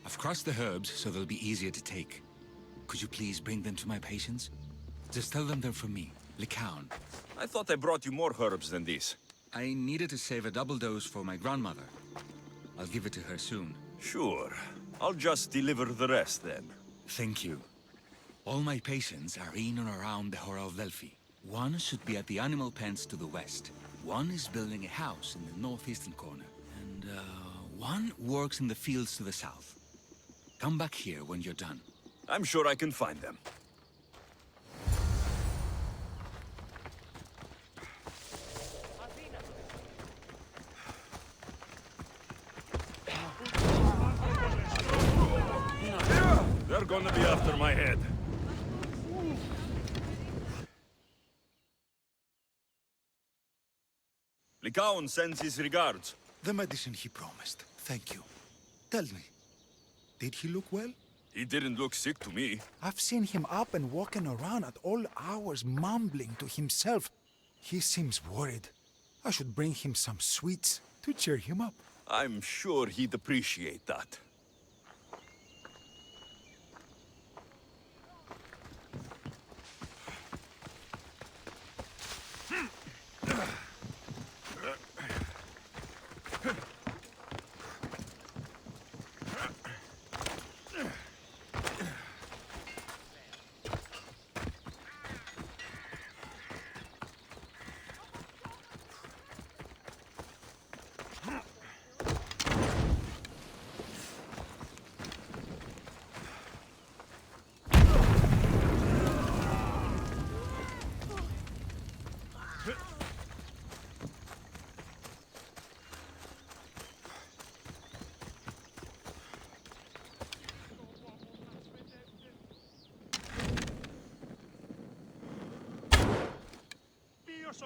I've crushed the herbs so they'll be easier to take. Could you please bring them to my patients? Just tell them they're from me, Lycaon. I thought I brought you more herbs than these. I needed to save a double dose for my grandmother. I'll give it to her soon. Sure. I'll just deliver the rest then. Thank you. All my patients are in and around the Hora of Delphi. One should be at the animal pens to the west. One is building a house in the northeastern corner. And, one works in the fields to the south. Come back here when you're done. I'm sure I can find them. They're gonna be after my head. Lycaon sends his regards. The medicine he promised. Thank you. Tell me, did he look well? He didn't look sick to me. I've seen him up and walking around at all hours, mumbling to himself. He seems worried. I should bring him some sweets to cheer him up. I'm sure he'd appreciate that.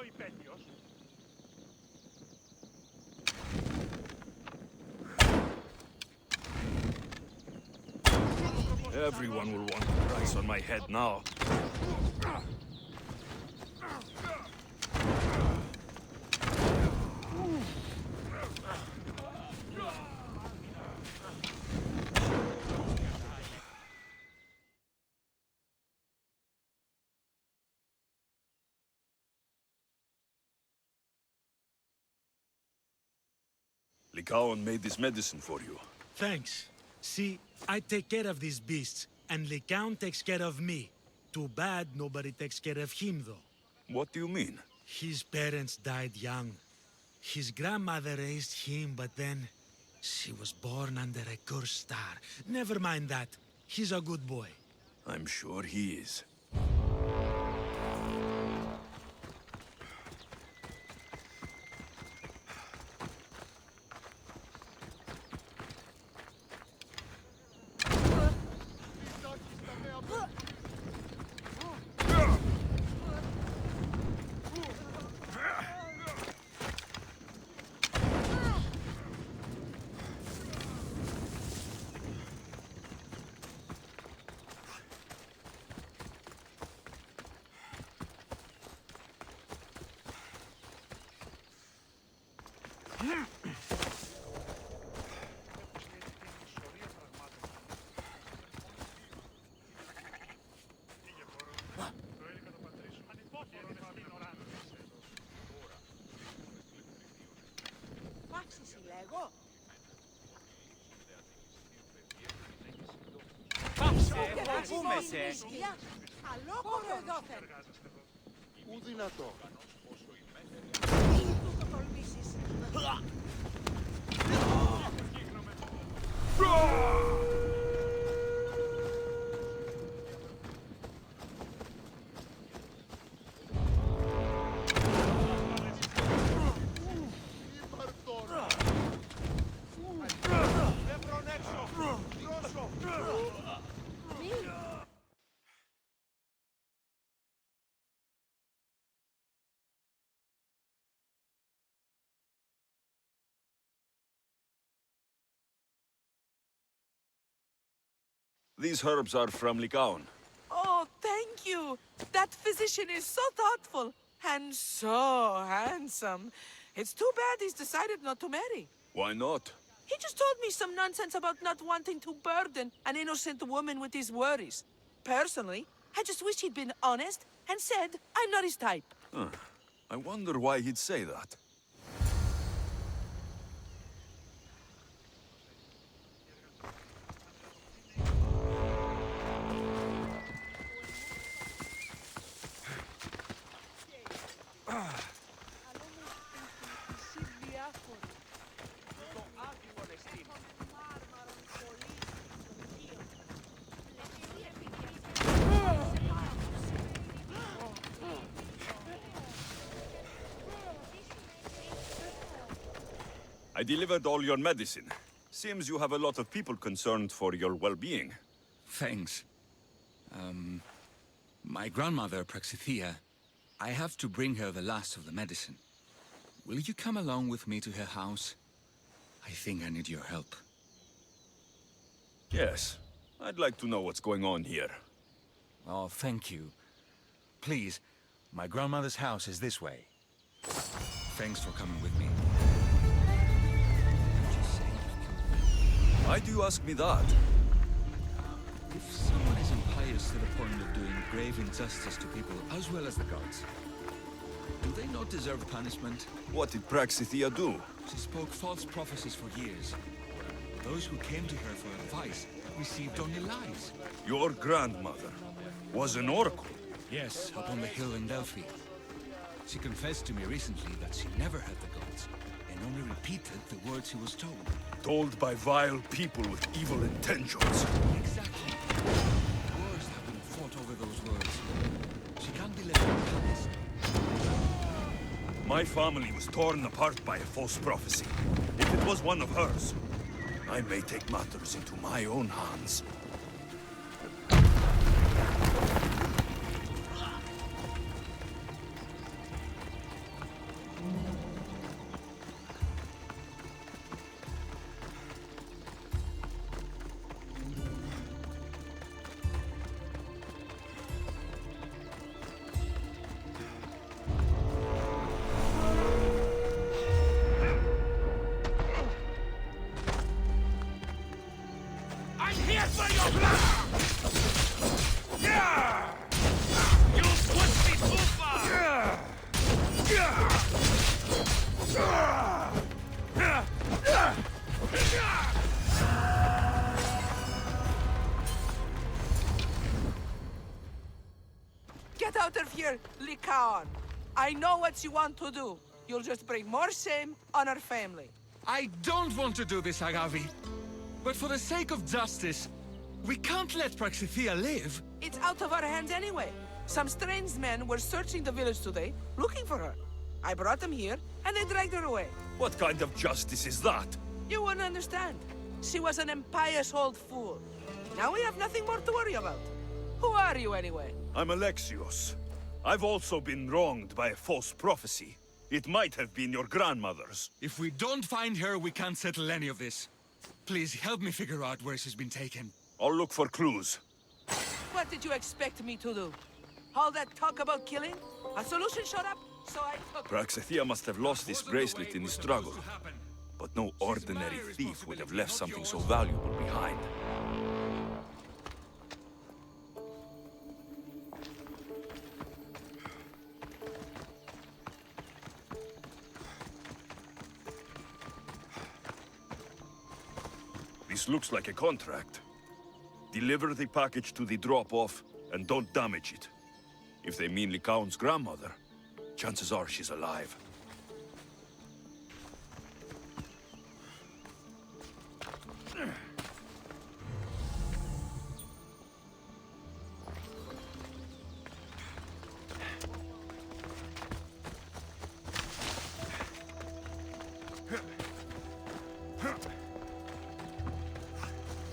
Ο υπέτειος. Everyone will want a price on my head now. Lycaon made this medicine for you. Thanks. See, I take care of these beasts, and Lycaon takes care of me. Too bad nobody takes care of him, though. What do you mean? His parents died young. His grandmother raised him, but then she was born under a cursed star. Never mind that. He's a good boy. I'm sure he is. Φοβούμαι σε. Αλόκορο εδώθεν. Ου δυνατό. Μην του το τολμήσεις. These herbs are from Lycaon. Oh, thank you. That physician is so thoughtful and so handsome. It's too bad he's decided not to marry. Why not? He just told me some nonsense about not wanting to burden an innocent woman with his worries. Personally, I just wish he'd been honest and said I'm not his type. I wonder why he'd say that. I delivered all your medicine. Seems you have a lot of people concerned for your well-being. Thanks. My grandmother, Praxithea, I have to bring her the last of the medicine. Will you come along with me to her house? I think I need your help. Yes. I'd like to know what's going on here. Oh, thank you. Please, my grandmother's house is this way. Thanks for coming with me. Why do you ask me that? If someone is impious to the point of doing grave injustice to people as well as the gods, do they not deserve punishment? What did Praxithea do? She spoke false prophecies for years. Those who came to her for advice received only lies. Your grandmother was an oracle? Yes, up on the hill in Delphi. She confessed to me recently that she never heard the gods, and only repeated the words she was told. Told by vile people with evil intentions. Exactly. Wars have been fought over those words. She can't be left unpunished. My family was torn apart by a false prophecy. If it was one of hers, I may take matters into my own hands. Get out of here, Lycaon. I know what you want to do. You'll just bring more shame on our family. I don't want to do this, Agavi. But for the sake of justice, we can't let Praxithea live. It's out of our hands anyway. Some strange men were searching the village today, looking for her. I brought them here, and they dragged her away. What kind of justice is that? You wouldn't understand. She was an impious old fool. Now we have nothing more to worry about. Who are you, anyway? I'm Alexios. I've also been wronged by a false prophecy. It might have been your grandmother's. If we don't find her, we can't settle any of this. Please help me figure out where she's been taken. I'll look for clues. What did you expect me to do? All that talk about killing? A solution showed up, so I took... Praxithea must have lost this bracelet in the struggle. But no ordinary thief would have left something so valuable behind. This looks like a contract. Deliver the package to the drop-off, and don't damage it. If they mean Lycaon's grandmother, chances are she's alive.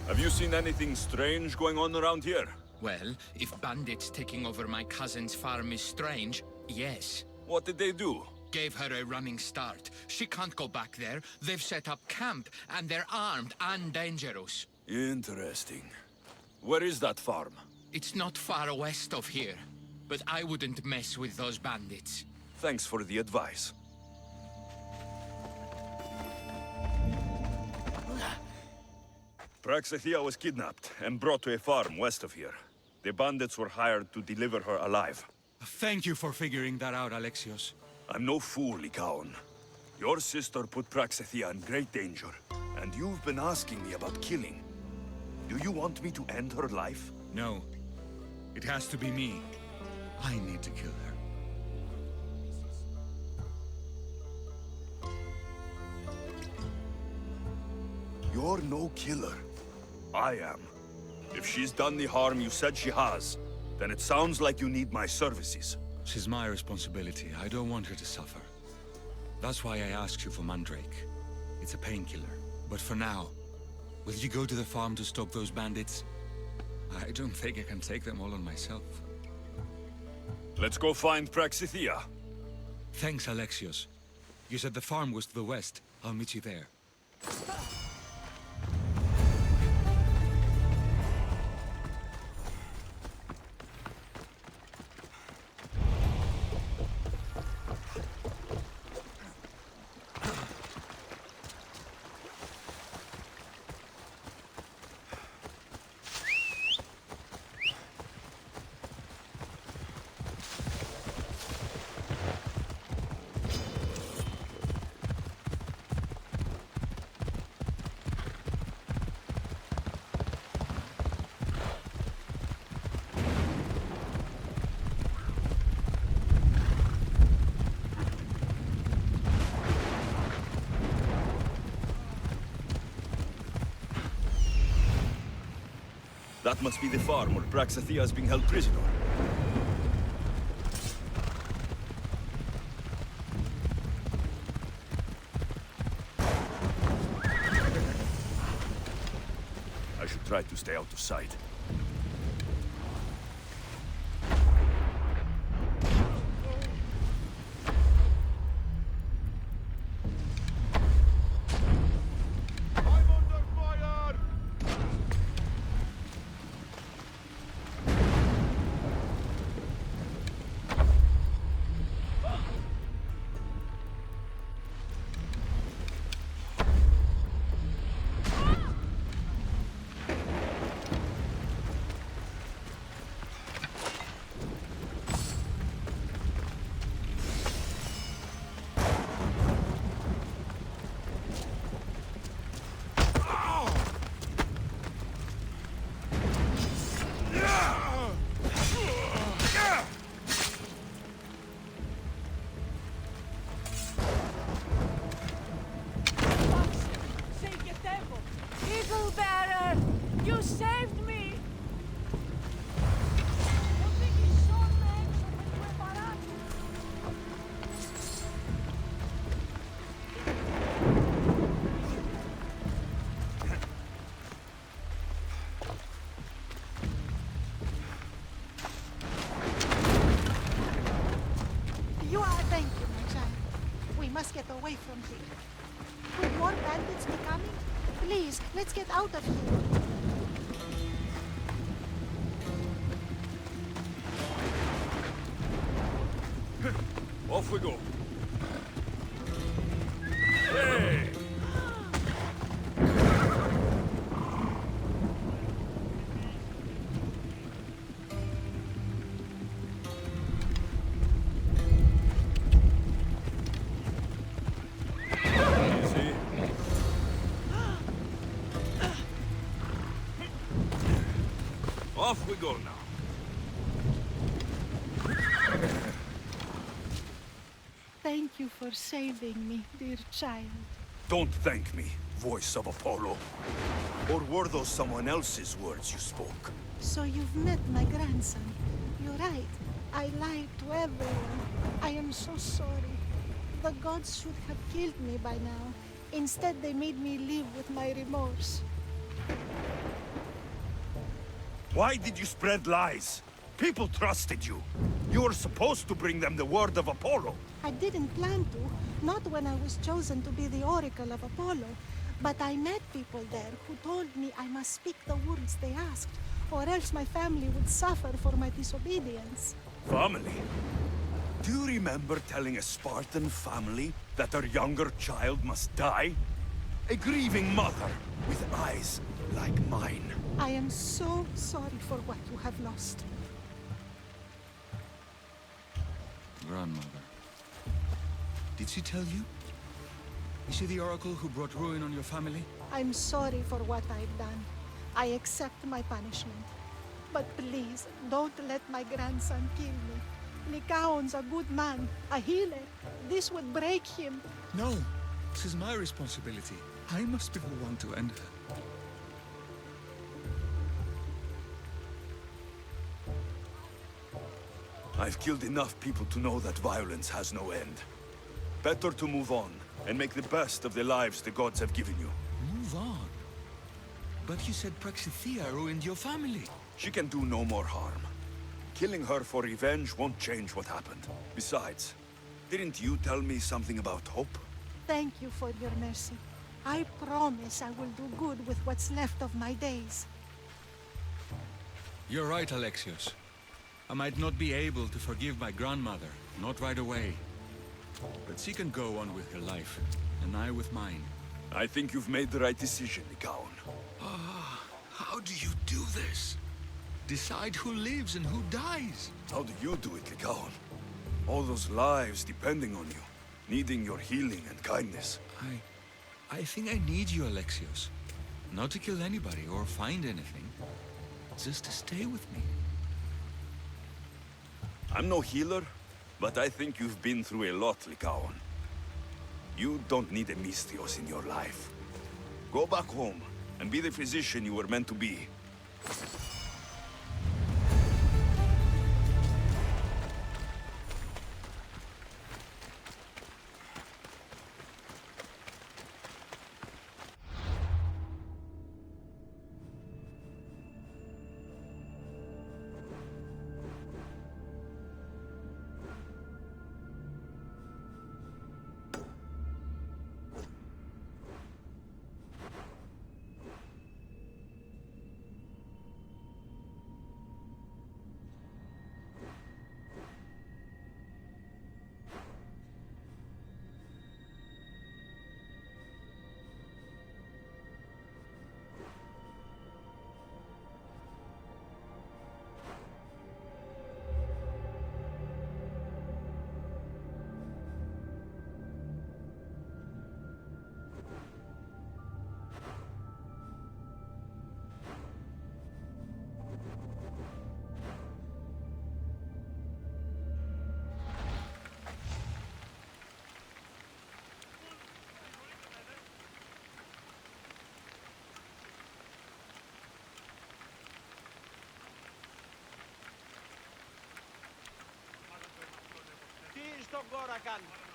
Have you seen anything strange going on around here? Well, if bandits taking over my cousin's farm is strange, yes. What did they do? Gave her a running start. She can't go back there. They've set up camp, and they're armed and dangerous. Interesting. Where is that farm? It's not far west of here, but I wouldn't mess with those bandits. Thanks for the advice. Praxithea was kidnapped and brought to a farm west of here. The bandits were hired to deliver her alive. Thank you for figuring that out, Alexios. I'm no fool, Lycaon. Your sister put Praxithea in great danger, and you've been asking me about killing. Do you want me to end her life? No. It has to be me. I need to kill her. You're no killer. I am. If she's done the harm you said she has, then it sounds like you need my services. She's my responsibility. I don't want her to suffer. That's why I asked you for Mandrake. It's a painkiller. But for now, will you go to the farm to stop those bandits? I don't think I can take them all on myself. Let's go find Praxithea. Thanks, Alexios. You said the farm was to the west. I'll meet you there. That must be the farm where Praxithea is being held prisoner. I should try to stay out of sight. Get away from here. Could more bandits be coming? Please, let's get out of here. Off we go. Hey! Off we go now. Thank you for saving me, dear child. Don't thank me, voice of Apollo. Or were those someone else's words you spoke? So you've met my grandson. You're right. I lied to everyone. I am so sorry. The gods should have killed me by now. Instead, they made me live with my remorse. Why did you spread lies? People trusted you. You were supposed to bring them the word of Apollo. I didn't plan to, not when I was chosen to be the Oracle of Apollo. But I met people there who told me I must speak the words they asked, or else my family would suffer for my disobedience. Family? Do you remember telling a Spartan family that their younger child must die? A grieving mother with eyes like mine. I am so sorry for what you have lost. Grandmother. Did she tell you? Is she the oracle who brought ruin on your family? I'm sorry for what I've done. I accept my punishment. But please, don't let my grandson kill me. Lycaon's a good man, a healer. This would break him. No, this is my responsibility. I must be the one to end her. I've killed enough people to know that violence has no end. Better to move on, and make the best of the lives the gods have given you. Move on? But you said Praxithea ruined your family. She can do no more harm. Killing her for revenge won't change what happened. Besides, didn't you tell me something about hope? Thank you for your mercy. I promise I will do good with what's left of my days. You're right, Alexios. I might not be able to forgive my grandmother, not right away. But she can go on with her life, and I with mine. I think you've made the right decision, Lycaon. How do you do this? Decide who lives and who dies? How do you do it, Lycaon? All those lives depending on you, needing your healing and kindness. I think I need you, Alexios. Not to kill anybody or find anything. Just to stay with me. I'm no healer, but I think you've been through a lot, Lycaon. You don't need a Misthios in your life. Go back home, and be the physician you were meant to be. Τι στον κόρα κάνει.